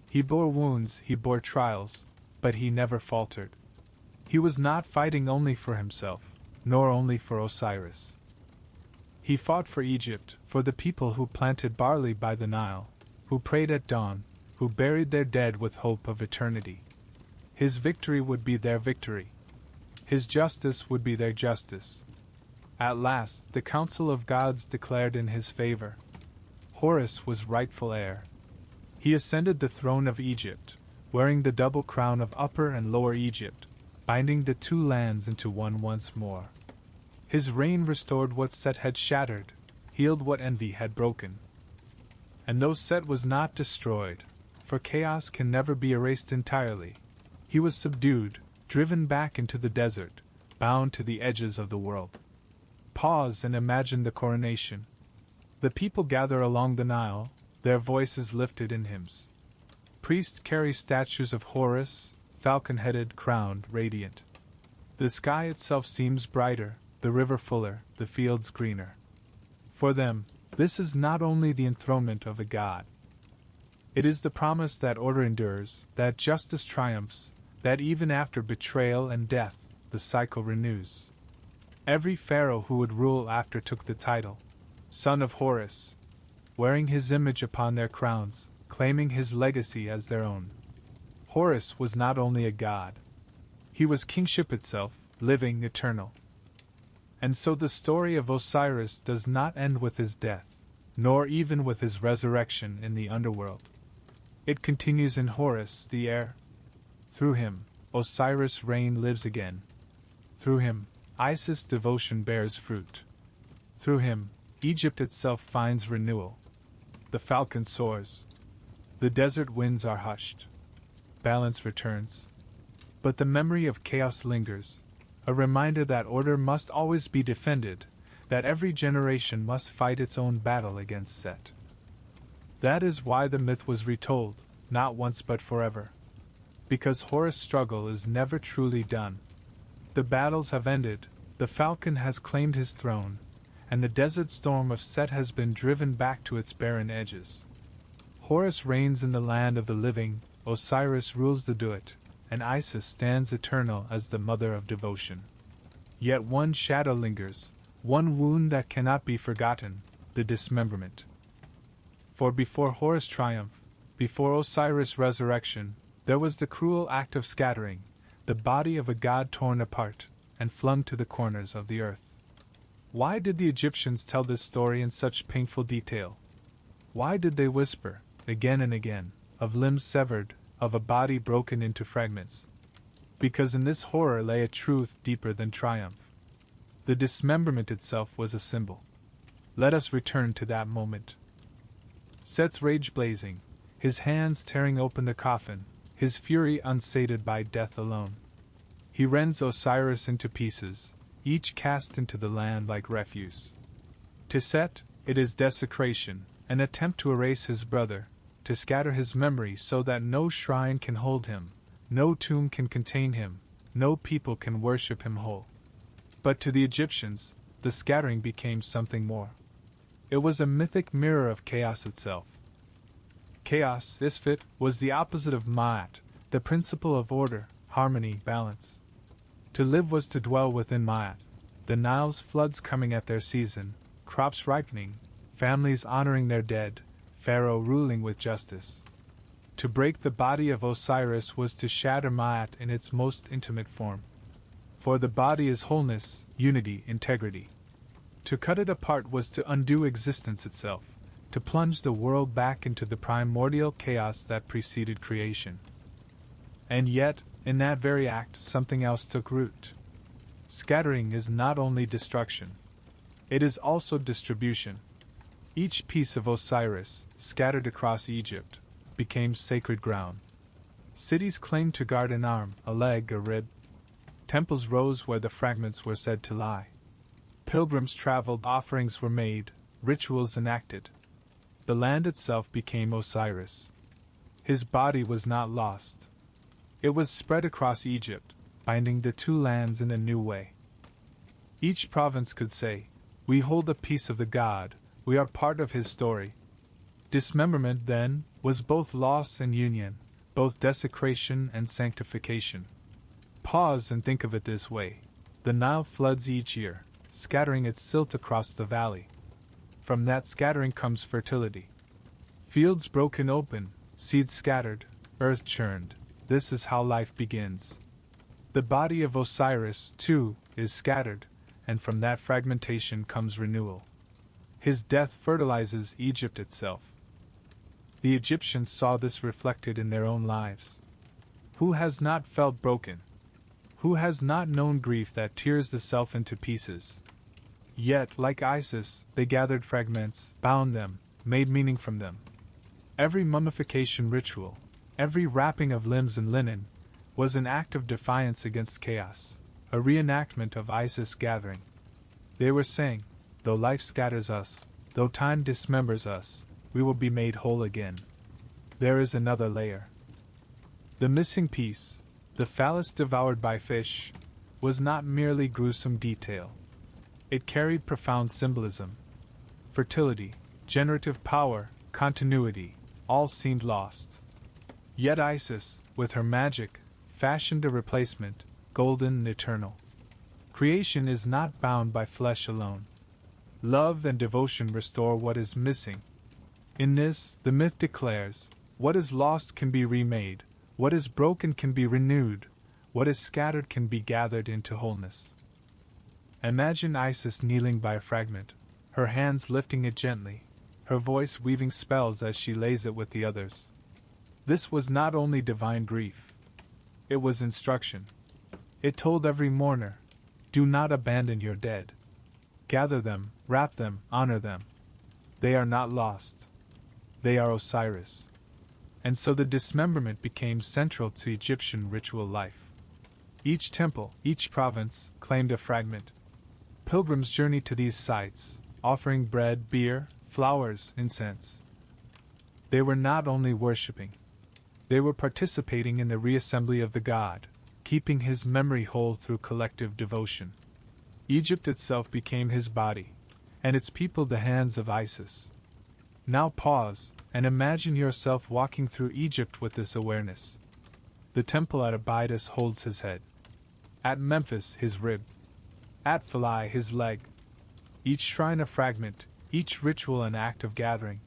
He bore wounds, he bore trials, but he never faltered. He was not fighting only for himself, nor only for Osiris. He fought for Egypt, for the people who planted barley by the Nile, who prayed at dawn, who buried their dead with hope of eternity. His victory would be their victory. His justice would be their justice. At last, the council of gods declared in his favor. Horus was rightful heir. He ascended the throne of Egypt, wearing the double crown of Upper and Lower Egypt, binding the two lands into one once more. His reign restored what Set had shattered, healed what envy had broken. And though Set was not destroyed, for chaos can never be erased entirely, he was subdued, driven back into the desert, bound to the edges of the world. Pause and imagine the coronation. The people gather along the Nile, their voices lifted in hymns. Priests carry statues of Horus, falcon-headed, crowned, radiant. The sky itself seems brighter, the river fuller, the fields greener. For them, this is not only the enthronement of a god. It is the promise that order endures, that justice triumphs, that even after betrayal and death, the cycle renews. Every pharaoh who would rule after took the title, son of Horus, wearing his image upon their crowns, claiming his legacy as their own. Horus was not only a god. He was kingship itself, living, eternal. And so the story of Osiris does not end with his death, nor even with his resurrection in the underworld. It continues in Horus, the heir. Through him, Osiris' reign lives again. Through him, Isis' devotion bears fruit. Through him, Egypt itself finds renewal. The falcon soars. The desert winds are hushed. Balance returns. But the memory of chaos lingers, a reminder that order must always be defended, that every generation must fight its own battle against Set. That is why the myth was retold, not once but forever. Because Horus' struggle is never truly done. The battles have ended, the falcon has claimed his throne, and the desert storm of Set has been driven back to its barren edges. Horus reigns in the land of the living, Osiris rules the Duat, and Isis stands eternal as the mother of devotion. Yet one shadow lingers, one wound that cannot be forgotten, the dismemberment. For before Horus' triumph, before Osiris' resurrection, there was the cruel act of scattering, the body of a god torn apart, and flung to the corners of the earth. Why did the Egyptians tell this story in such painful detail? Why did they whisper, again and again, of limbs severed, of a body broken into fragments? Because in this horror lay a truth deeper than triumph. The dismemberment itself was a symbol. Let us return to that moment. Set's rage blazing, his hands tearing open the coffin, his fury unsated by death alone. He rends Osiris into pieces, each cast into the land like refuse. To Set, it is desecration, an attempt to erase his brother, to scatter his memory so that no shrine can hold him, no tomb can contain him, no people can worship him whole. But to the Egyptians, the scattering became something more. It was a mythic mirror of chaos itself. Chaos, Isfit, was the opposite of Ma'at, the principle of order, harmony, balance. To live was to dwell within Ma'at, the Nile's floods coming at their season, crops ripening, families honoring their dead, Pharaoh ruling with justice. To break the body of Osiris was to shatter Ma'at in its most intimate form. For the body is wholeness, unity, integrity. To cut it apart was to undo existence itself, to plunge the world back into the primordial chaos that preceded creation. And yet, in that very act, something else took root. Scattering is not only destruction, it is also distribution. Each piece of Osiris, scattered across Egypt, became sacred ground. Cities claimed to guard an arm, a leg, a rib. Temples rose where the fragments were said to lie. Pilgrims traveled, offerings were made, rituals enacted. The land itself became Osiris. His body was not lost. It was spread across Egypt, binding the two lands in a new way. Each province could say, "We hold a piece of the god, we are part of his story." Dismemberment, then, was both loss and union, both desecration and sanctification. Pause and think of it this way. The Nile floods each year, scattering its silt across the valley. From that scattering comes fertility. Fields broken open, seeds scattered, earth churned. This is how life begins. The body of Osiris, too, is scattered, and from that fragmentation comes renewal. His death fertilizes Egypt itself. The Egyptians saw this reflected in their own lives. Who has not felt broken? Who has not known grief that tears the self into pieces? Yet, like Isis, they gathered fragments, bound them, made meaning from them. Every mummification ritual, every wrapping of limbs in linen, was an act of defiance against chaos, a reenactment of Isis' gathering. They were saying, though life scatters us, though time dismembers us, we will be made whole again. There is another layer. The missing piece, the phallus devoured by fish, was not merely gruesome detail. It carried profound symbolism. Fertility, generative power, continuity, all seemed lost. Yet Isis, with her magic, fashioned a replacement, golden and eternal. Creation is not bound by flesh alone. Love and devotion restore what is missing. In this, the myth declares, what is lost can be remade, what is broken can be renewed, what is scattered can be gathered into wholeness. Imagine Isis kneeling by a fragment, her hands lifting it gently, her voice weaving spells as she lays it with the others. This was not only divine grief. It was instruction. It told every mourner, do not abandon your dead. Gather them, wrap them, honor them. They are not lost. They are Osiris. And so the dismemberment became central to Egyptian ritual life. Each temple, each province, claimed a fragment. Pilgrims journeyed to these sites, offering bread, beer, flowers, incense. They were not only worshipping. They were participating in the reassembly of the god, keeping his memory whole through collective devotion. Egypt itself became his body, and its people the hands of Isis. Now pause, and imagine yourself walking through Egypt with this awareness. The temple at Abydos holds his head. At Memphis his rib. At Philae his leg. Each shrine a fragment, each ritual an act of gathering.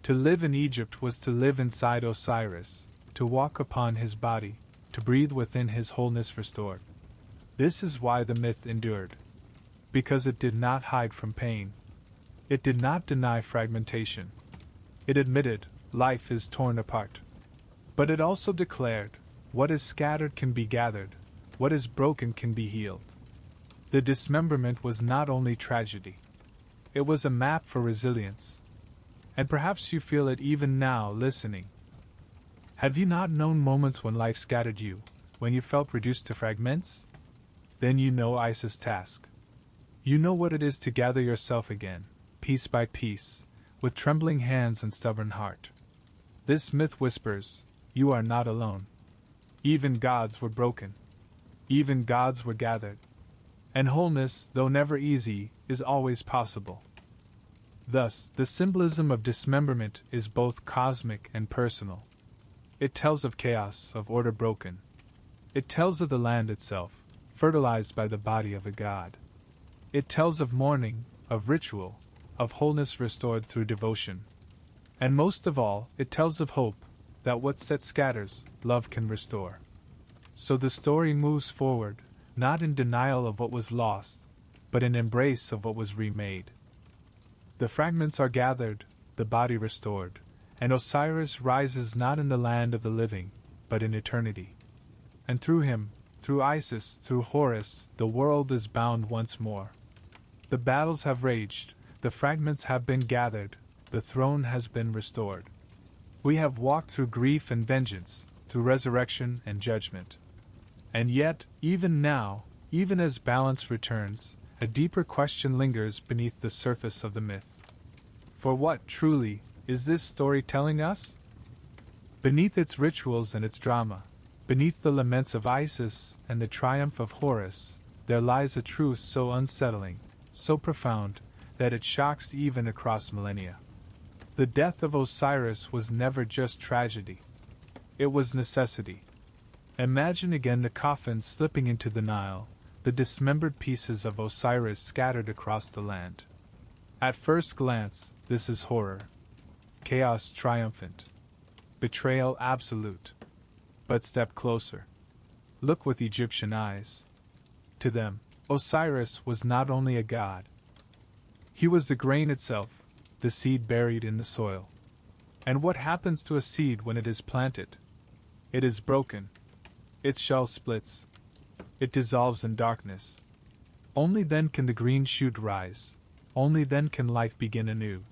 To live in Egypt was to live inside Osiris, to walk upon his body, to breathe within his wholeness restored. This is why the myth endured. Because it did not hide from pain. It did not deny fragmentation. It admitted, life is torn apart. But it also declared, what is scattered can be gathered, what is broken can be healed. The dismemberment was not only tragedy. It was a map for resilience. And perhaps you feel it even now, listening. Have you not known moments when life scattered you, when you felt reduced to fragments? Then you know Isis' task. You know what it is to gather yourself again, piece by piece, with trembling hands and stubborn heart. This myth whispers, you are not alone. Even gods were broken. Even gods were gathered. And wholeness, though never easy, is always possible. Thus, the symbolism of dismemberment is both cosmic and personal. It tells of chaos, of order broken. It tells of the land itself, fertilized by the body of a god. It tells of mourning, of ritual, of wholeness restored through devotion. And most of all, it tells of hope, that what set scatters, love can restore. So the story moves forward, not in denial of what was lost, but in embrace of what was remade. The fragments are gathered, the body restored, and Osiris rises not in the land of the living, but in eternity. And through him, through Isis, through Horus, the world is bound once more. The battles have raged, the fragments have been gathered, the throne has been restored. We have walked through grief and vengeance, through resurrection and judgment. And yet, even now, even as balance returns, a deeper question lingers beneath the surface of the myth. For what, truly, is this story telling us? Beneath its rituals and its drama, beneath the laments of Isis and the triumph of Horus, there lies a truth so unsettling, so profound, that it shocks even across millennia. The death of Osiris was never just tragedy. It was necessity. Imagine again the coffin slipping into the Nile, the dismembered pieces of Osiris scattered across the land. At first glance, this is horror. Chaos triumphant. Betrayal absolute. But step closer. Look with Egyptian eyes. To them, Osiris was not only a god. He was the grain itself, the seed buried in the soil. And what happens to a seed when it is planted? It is broken. Its shell splits. It dissolves in darkness. Only then can the green shoot rise. Only then can life begin anew.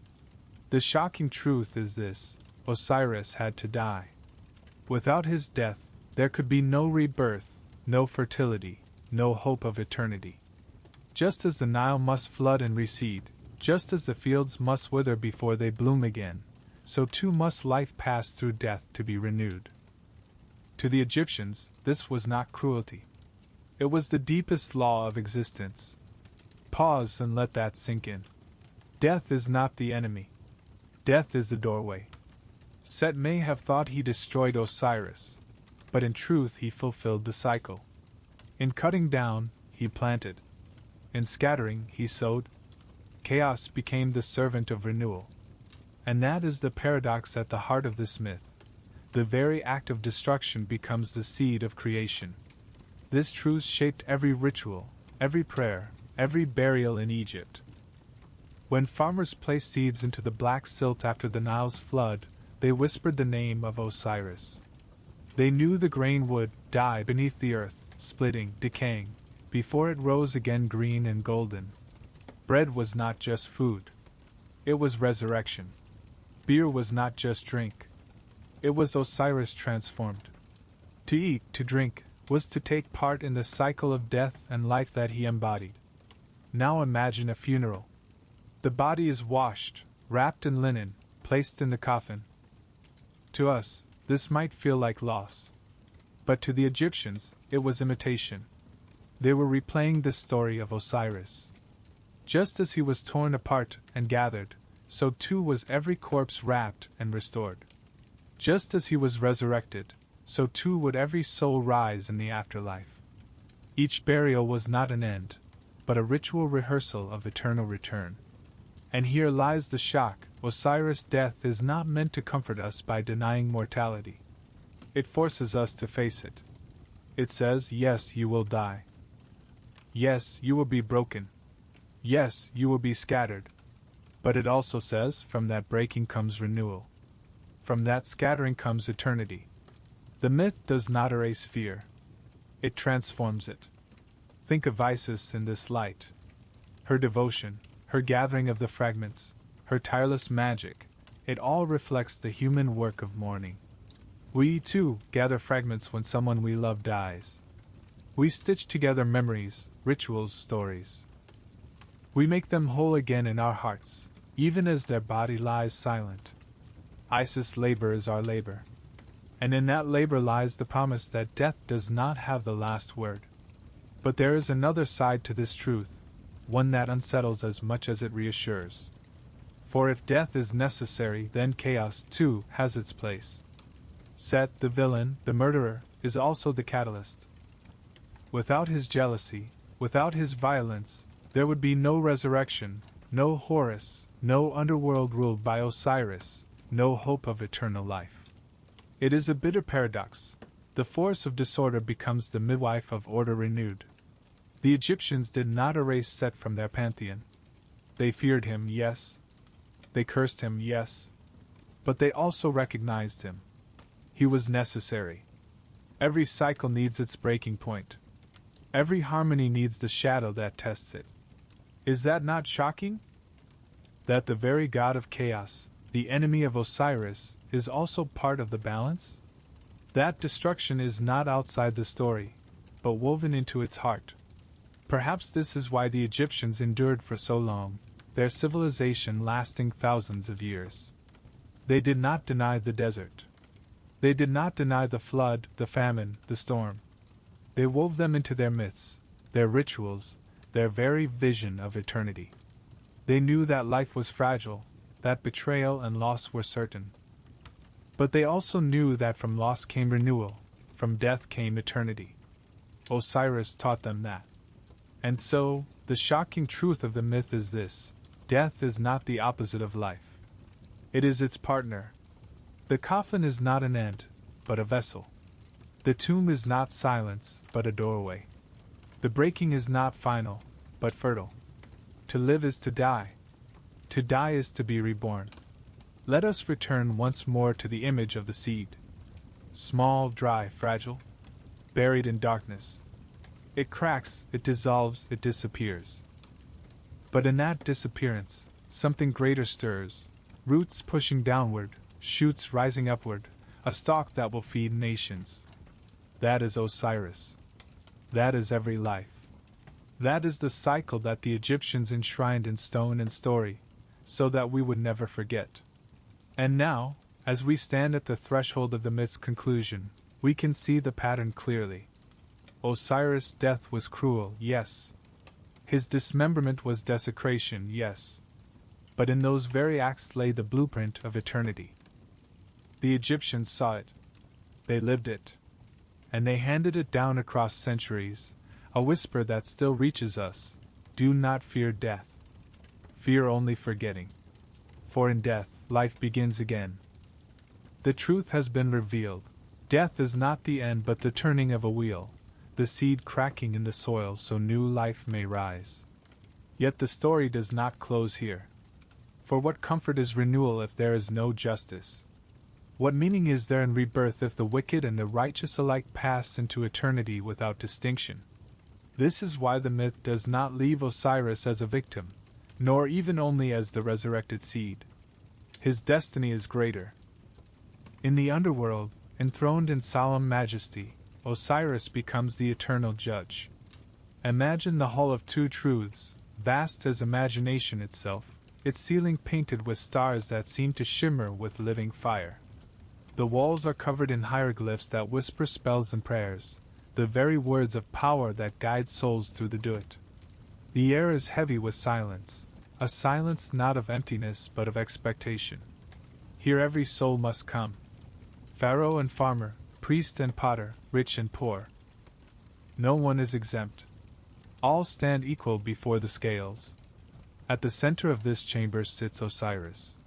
The shocking truth is this: Osiris had to die. Without his death, there could be no rebirth, no fertility, no hope of eternity. Just as the Nile must flood and recede, just as the fields must wither before they bloom again, so too must life pass through death to be renewed. To the Egyptians, this was not cruelty. It was the deepest law of existence. Pause and let that sink in. Death is not the enemy. Death is the doorway. Set may have thought he destroyed Osiris, but in truth he fulfilled the cycle. In cutting down, he planted. In scattering, he sowed. Chaos became the servant of renewal. And that is the paradox at the heart of this myth. The very act of destruction becomes the seed of creation. This truth shaped every ritual, every prayer, every burial in Egypt. When farmers placed seeds into the black silt after the Nile's flood, they whispered the name of Osiris. They knew the grain would die beneath the earth, splitting, decaying, before it rose again green and golden. Bread was not just food. It was resurrection. Beer was not just drink. It was Osiris transformed. To eat, to drink, was to take part in the cycle of death and life that he embodied. Now imagine a funeral. The body is washed, wrapped in linen, placed in the coffin. To us, this might feel like loss. But to the Egyptians, it was imitation. They were replaying the story of Osiris. Just as he was torn apart and gathered, so too was every corpse wrapped and restored. Just as he was resurrected, so too would every soul rise in the afterlife. Each burial was not an end, but a ritual rehearsal of eternal return. And here lies the shock: Osiris' death is not meant to comfort us by denying mortality. It forces us to face it. It says, yes, you will die. Yes, you will be broken. Yes, you will be scattered. But it also says, from that breaking comes renewal. From that scattering comes eternity. The myth does not erase fear. It transforms it. Think of Isis in this light. Her devotion, her gathering of the fragments, her tireless magic, it all reflects the human work of mourning. We, too, gather fragments when someone we love dies. We stitch together memories, rituals, stories. We make them whole again in our hearts, even as their body lies silent. Isis' labor is our labor. And in that labor lies the promise that death does not have the last word. But there is another side to this truth, one that unsettles as much as it reassures. For if death is necessary, then chaos, too, has its place. Set, the villain, the murderer, is also the catalyst. Without his jealousy, without his violence, there would be no resurrection, no Horus, no underworld ruled by Osiris, no hope of eternal life. It is a bitter paradox. The force of disorder becomes the midwife of order renewed. The Egyptians did not erase Set from their pantheon. They feared him, yes. They cursed him, yes. But they also recognized him. He was necessary. Every cycle needs its breaking point. Every harmony needs the shadow that tests it. Is that not shocking? That the very god of chaos, the enemy of Osiris, is also part of the balance? That destruction is not outside the story, but woven into its heart. Perhaps this is why the Egyptians endured for so long, their civilization lasting thousands of years. They did not deny the desert. They did not deny the flood, the famine, the storm. They wove them into their myths, their rituals, their very vision of eternity. They knew that life was fragile, that betrayal and loss were certain. But they also knew that from loss came renewal, from death came eternity. Osiris taught them that. And so, the shocking truth of the myth is this: death is not the opposite of life. It is its partner. The coffin is not an end, but a vessel. The tomb is not silence, but a doorway. The breaking is not final, but fertile. To live is to die. To die is to be reborn. Let us return once more to the image of the seed. Small, dry, fragile, buried in darkness. It cracks, it dissolves, it disappears. But in that disappearance, something greater stirs, roots pushing downward, shoots rising upward, a stalk that will feed nations. That is Osiris. That is every life. That is the cycle that the Egyptians enshrined in stone and story, so that we would never forget. And now, as we stand at the threshold of the myth's conclusion, we can see the pattern clearly. Osiris' death was cruel, yes. His dismemberment was desecration, yes. But in those very acts lay the blueprint of eternity. The Egyptians saw it. They lived it. And they handed it down across centuries, a whisper that still reaches us: do not fear death. Fear only forgetting. For in death, life begins again. The truth has been revealed. Death is not the end but the turning of a wheel, the seed cracking in the soil so new life may rise. Yet the story does not close here. For what comfort is renewal if there is no justice? What meaning is there in rebirth if the wicked and the righteous alike pass into eternity without distinction? This is why the myth does not leave Osiris as a victim, nor even only as the resurrected seed. His destiny is greater. In the underworld, enthroned in solemn majesty, Osiris becomes the eternal judge. Imagine the hall of two truths, vast as imagination itself, its ceiling painted with stars that seem to shimmer with living fire. The walls are covered in hieroglyphs that whisper spells and prayers, the very words of power that guide souls through the Duat. The air is heavy with silence, a silence not of emptiness but of expectation. Here every soul must come. Pharaoh and farmer, priest and potter, rich and poor. No one is exempt. All stand equal before the scales. At the center of this chamber sits Osiris.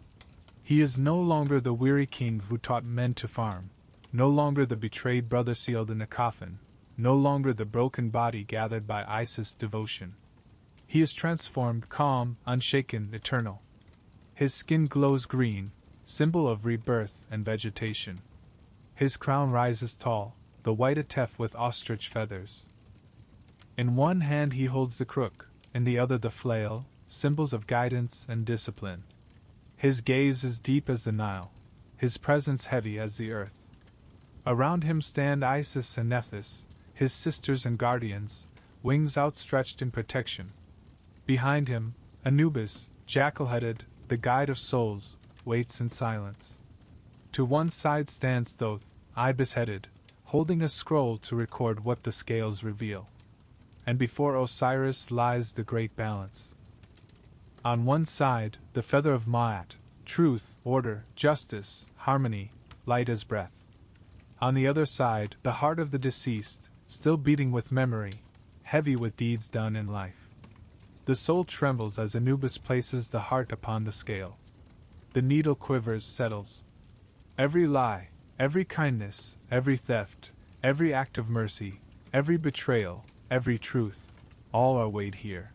He is no longer the weary king who taught men to farm, no longer the betrayed brother sealed in a coffin, no longer the broken body gathered by Isis' devotion. He is transformed, calm, unshaken, eternal. His skin glows green, symbol of rebirth and vegetation. His crown rises tall, the white atef with ostrich feathers. In one hand he holds the crook, in the other the flail, symbols of guidance and discipline. His gaze is deep as the Nile, his presence heavy as the earth. Around him stand Isis and Nephthys, his sisters and guardians, wings outstretched in protection. Behind him, Anubis, jackal-headed, the guide of souls, waits in silence. To one side stands Thoth, ibis-headed, holding a scroll to record what the scales reveal. And before Osiris lies the great balance. On one side, the feather of Ma'at, truth, order, justice, harmony, light as breath. On the other side, the heart of the deceased, still beating with memory, heavy with deeds done in life. The soul trembles as Anubis places the heart upon the scale. The needle quivers, settles. Every lie, every kindness, every theft, every act of mercy, every betrayal, every truth, all are weighed here.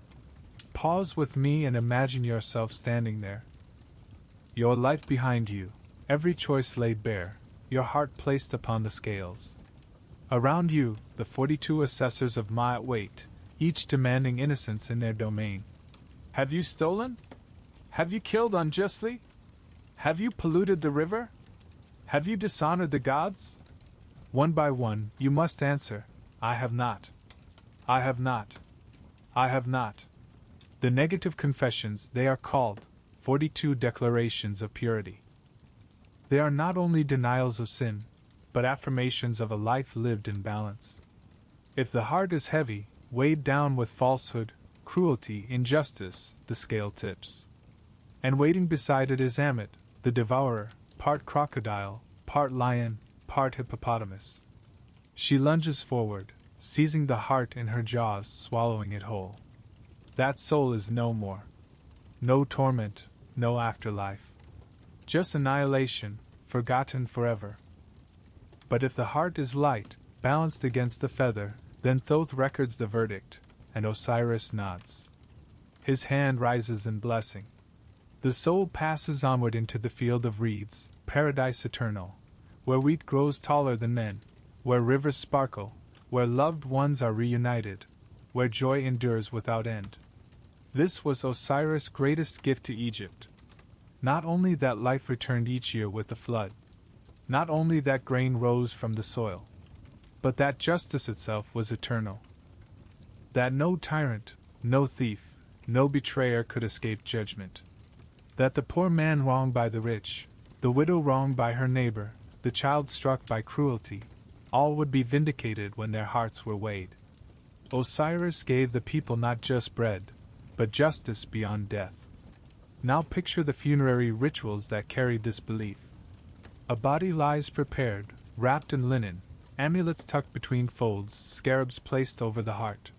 Pause with me and imagine yourself standing there. Your life behind you, every choice laid bare, your heart placed upon the scales. Around you, the 42 assessors of Ma'at wait, each demanding innocence in their domain. Have you stolen? Have you killed unjustly? Have you polluted the river? Have you dishonored the gods? One by one, you must answer, I have not. I have not. I have not. The negative confessions, they are called 42 declarations of purity. They are not only denials of sin, but affirmations of a life lived in balance. If the heart is heavy, weighed down with falsehood, cruelty, injustice, the scale tips. And waiting beside it is Amit, the devourer, part crocodile, part lion, part hippopotamus. She lunges forward, seizing the heart in her jaws, swallowing it whole. That soul is no more. No torment, no afterlife. Just annihilation, forgotten forever. But if the heart is light, balanced against the feather, then Thoth records the verdict, and Osiris nods. His hand rises in blessing. The soul passes onward into the field of reeds, paradise eternal, where wheat grows taller than men, where rivers sparkle, where loved ones are reunited, where joy endures without end. This was Osiris' greatest gift to Egypt. Not only that life returned each year with the flood, not only that grain rose from the soil, but that justice itself was eternal. That no tyrant, no thief, no betrayer could escape judgment. That the poor man wronged by the rich, the widow wronged by her neighbor, the child struck by cruelty, all would be vindicated when their hearts were weighed. Osiris gave the people not just bread, but justice beyond death. Now picture the funerary rituals that carried this belief. A body lies prepared, wrapped in linen, amulets tucked between folds, scarabs placed over the heart.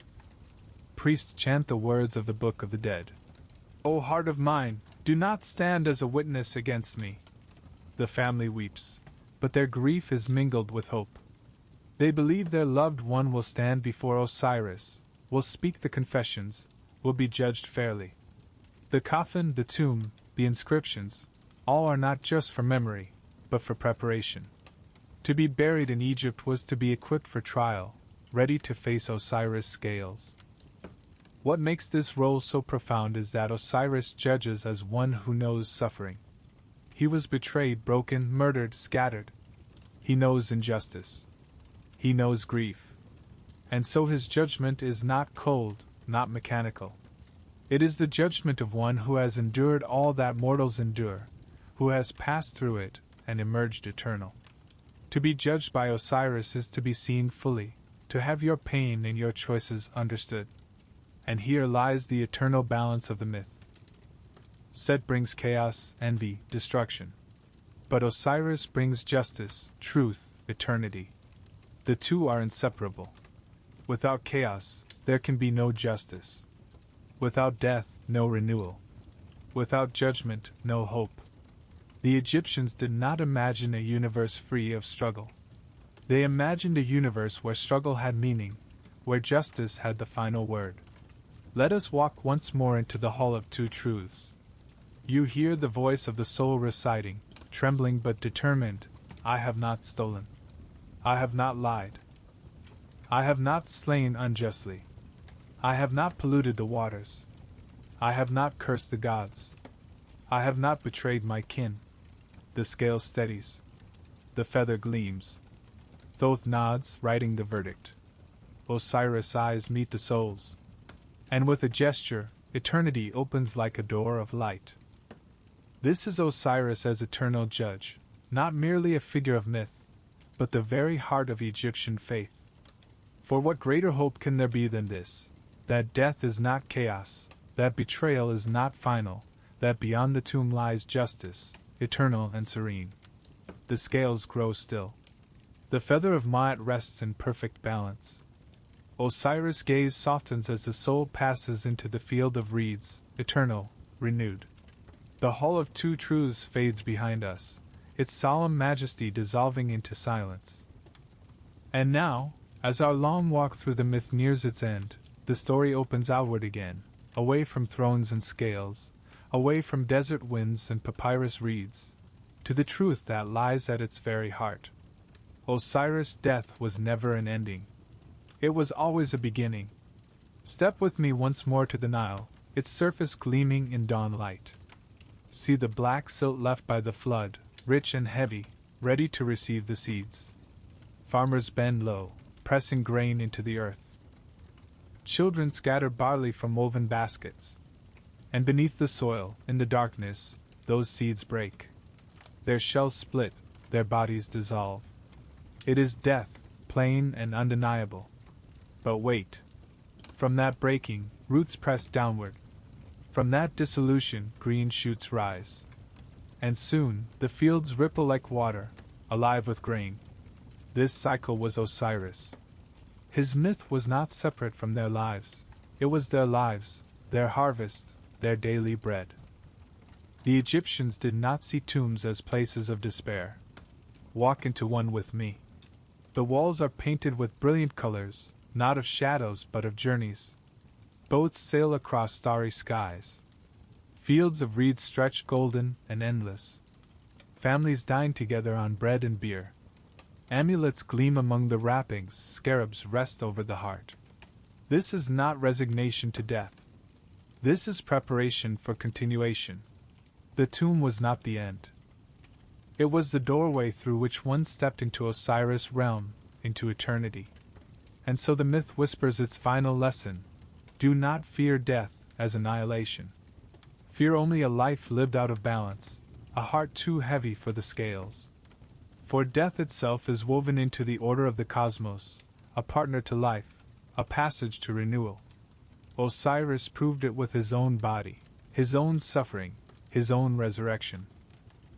Priests chant the words of the Book of the Dead. O heart of mine, do not stand as a witness against me. The family weeps, but their grief is mingled with hope. They believe their loved one will stand before Osiris, will speak the confessions, will be judged fairly. The coffin, the tomb, the inscriptions, all are not just for memory, but for preparation. To be buried in Egypt was to be equipped for trial, ready to face Osiris' scales. What makes this role so profound is that Osiris judges as one who knows suffering. He was betrayed, broken, murdered, scattered. He knows injustice. He knows grief. And so his judgment is not cold, not mechanical. It is the judgment of one who has endured all that mortals endure, who has passed through it and emerged eternal. To be judged by Osiris is to be seen fully, to have your pain and your choices understood. And here lies the eternal balance of the myth. Set brings chaos, envy, destruction. But Osiris brings justice, truth, eternity. The two are inseparable. Without chaos, there can be no justice. Without death, no renewal. Without judgment, no hope. The Egyptians did not imagine a universe free of struggle. They imagined a universe where struggle had meaning, where justice had the final word. Let us walk once more into the Hall of Two Truths. You hear the voice of the soul reciting, trembling but determined, I have not stolen. I have not lied. I have not slain unjustly. I have not polluted the waters. I have not cursed the gods. I have not betrayed my kin. The scale steadies. The feather gleams. Thoth nods, writing the verdict. Osiris' eyes meet the soul's. And with a gesture, eternity opens like a door of light. This is Osiris as eternal judge, not merely a figure of myth, but the very heart of Egyptian faith. For what greater hope can there be than this? That death is not chaos, that betrayal is not final, that beyond the tomb lies justice, eternal and serene. The scales grow still. The feather of Ma'at rests in perfect balance. Osiris' gaze softens as the soul passes into the field of reeds, eternal, renewed. The Hall of Two Truths fades behind us, its solemn majesty dissolving into silence. And now, as our long walk through the myth nears its end, the story opens outward again, away from thrones and scales, away from desert winds and papyrus reeds, to the truth that lies at its very heart. Osiris' death was never an ending. It was always a beginning. Step with me once more to the Nile, its surface gleaming in dawn light. See the black silt left by the flood, rich and heavy, ready to receive the seeds. Farmers bend low, pressing grain into the earth. Children scatter barley from woven baskets. And beneath the soil, in the darkness, those seeds break. Their shells split, their bodies dissolve. It is death, plain and undeniable. But wait. From that breaking, roots press downward. From that dissolution, green shoots rise. And soon, the fields ripple like water, alive with grain. This cycle was Osiris. His myth was not separate from their lives. It was their lives, their harvest, their daily bread. The Egyptians did not see tombs as places of despair. Walk into one with me. The walls are painted with brilliant colors, not of shadows but of journeys. Boats sail across starry skies. Fields of reeds stretch golden and endless. Families dine together on bread and beer. Amulets gleam among the wrappings, scarabs rest over the heart. This is not resignation to death. This is preparation for continuation. The tomb was not the end. It was the doorway through which one stepped into Osiris' realm, into eternity. And so the myth whispers its final lesson: do not fear death as annihilation. Fear only a life lived out of balance, a heart too heavy for the scales. For death itself is woven into the order of the cosmos, a partner to life, a passage to renewal. Osiris proved it with his own body, his own suffering, his own resurrection.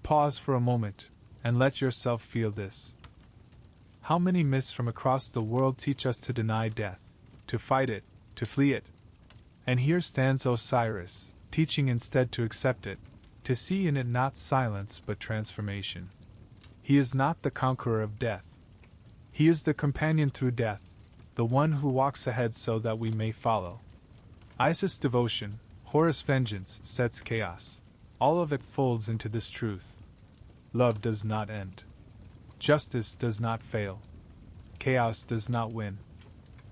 Pause for a moment, and let yourself feel this. How many myths from across the world teach us to deny death, to fight it, to flee it? And here stands Osiris, teaching instead to accept it, to see in it not silence but transformation. He is not the conqueror of death. He is the companion through death, the one who walks ahead so that we may follow. Isis devotion, Horus vengeance, sets chaos. All of it folds into this truth. Love does not end. Justice does not fail. Chaos does not win.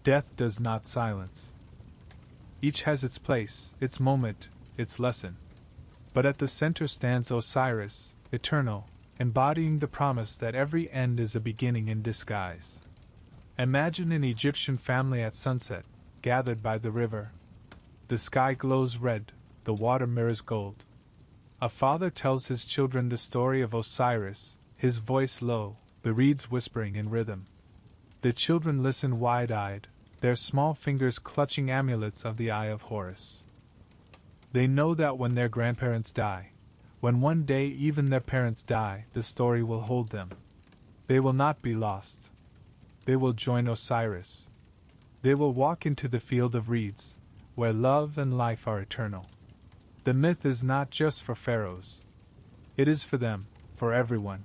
Death does not silence. Each has its place, its moment, its lesson. But at the center stands Osiris, eternal, embodying the promise that every end is a beginning in disguise. Imagine an Egyptian family at sunset, gathered by the river. The sky glows red, the water mirrors gold. A father tells his children the story of Osiris, his voice low, the reeds whispering in rhythm. The children listen wide-eyed, their small fingers clutching amulets of the eye of Horus. They know that when their grandparents die, when one day even their parents die, the story will hold them. They will not be lost. They will join Osiris. They will walk into the field of reeds, where love and life are eternal. The myth is not just for pharaohs. It is for them, for everyone.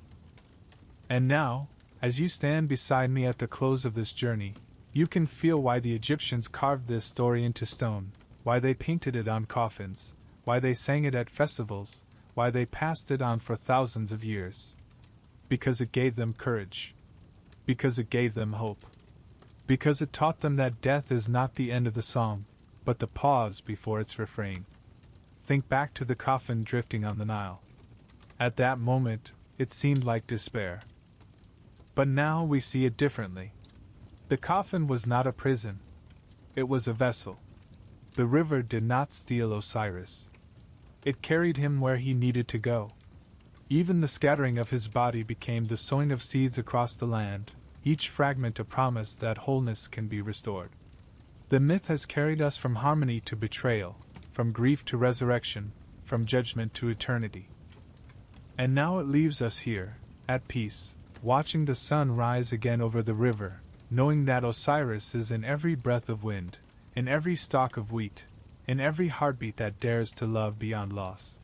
And now, as you stand beside me at the close of this journey, you can feel why the Egyptians carved this story into stone, why they painted it on coffins, why they sang it at festivals, why they passed it on for thousands of years. Because it gave them courage. Because it gave them hope. Because it taught them that death is not the end of the song, but the pause before its refrain. Think back to the coffin drifting on the Nile. At that moment, it seemed like despair. But now we see it differently. The coffin was not a prison. It was a vessel. The river did not steal Osiris. It carried him where he needed to go. Even the scattering of his body became the sowing of seeds across the land, each fragment a promise that wholeness can be restored. The myth has carried us from harmony to betrayal, from grief to resurrection, from judgment to eternity. And now it leaves us here, at peace, watching the sun rise again over the river, knowing that Osiris is in every breath of wind, in every stalk of wheat, in every heartbeat that dares to love beyond loss.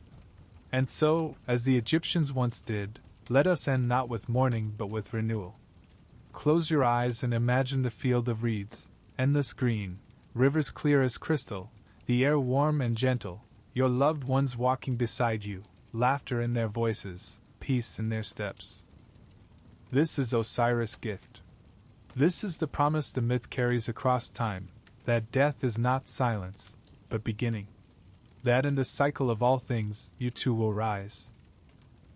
And so, as the Egyptians once did, let us end not with mourning but with renewal. Close your eyes and imagine the field of reeds, endless green, rivers clear as crystal, the air warm and gentle, your loved ones walking beside you, laughter in their voices, peace in their steps. This is Osiris' gift. This is the promise the myth carries across time, that death is not silence, but beginning. That in the cycle of all things, you too will rise.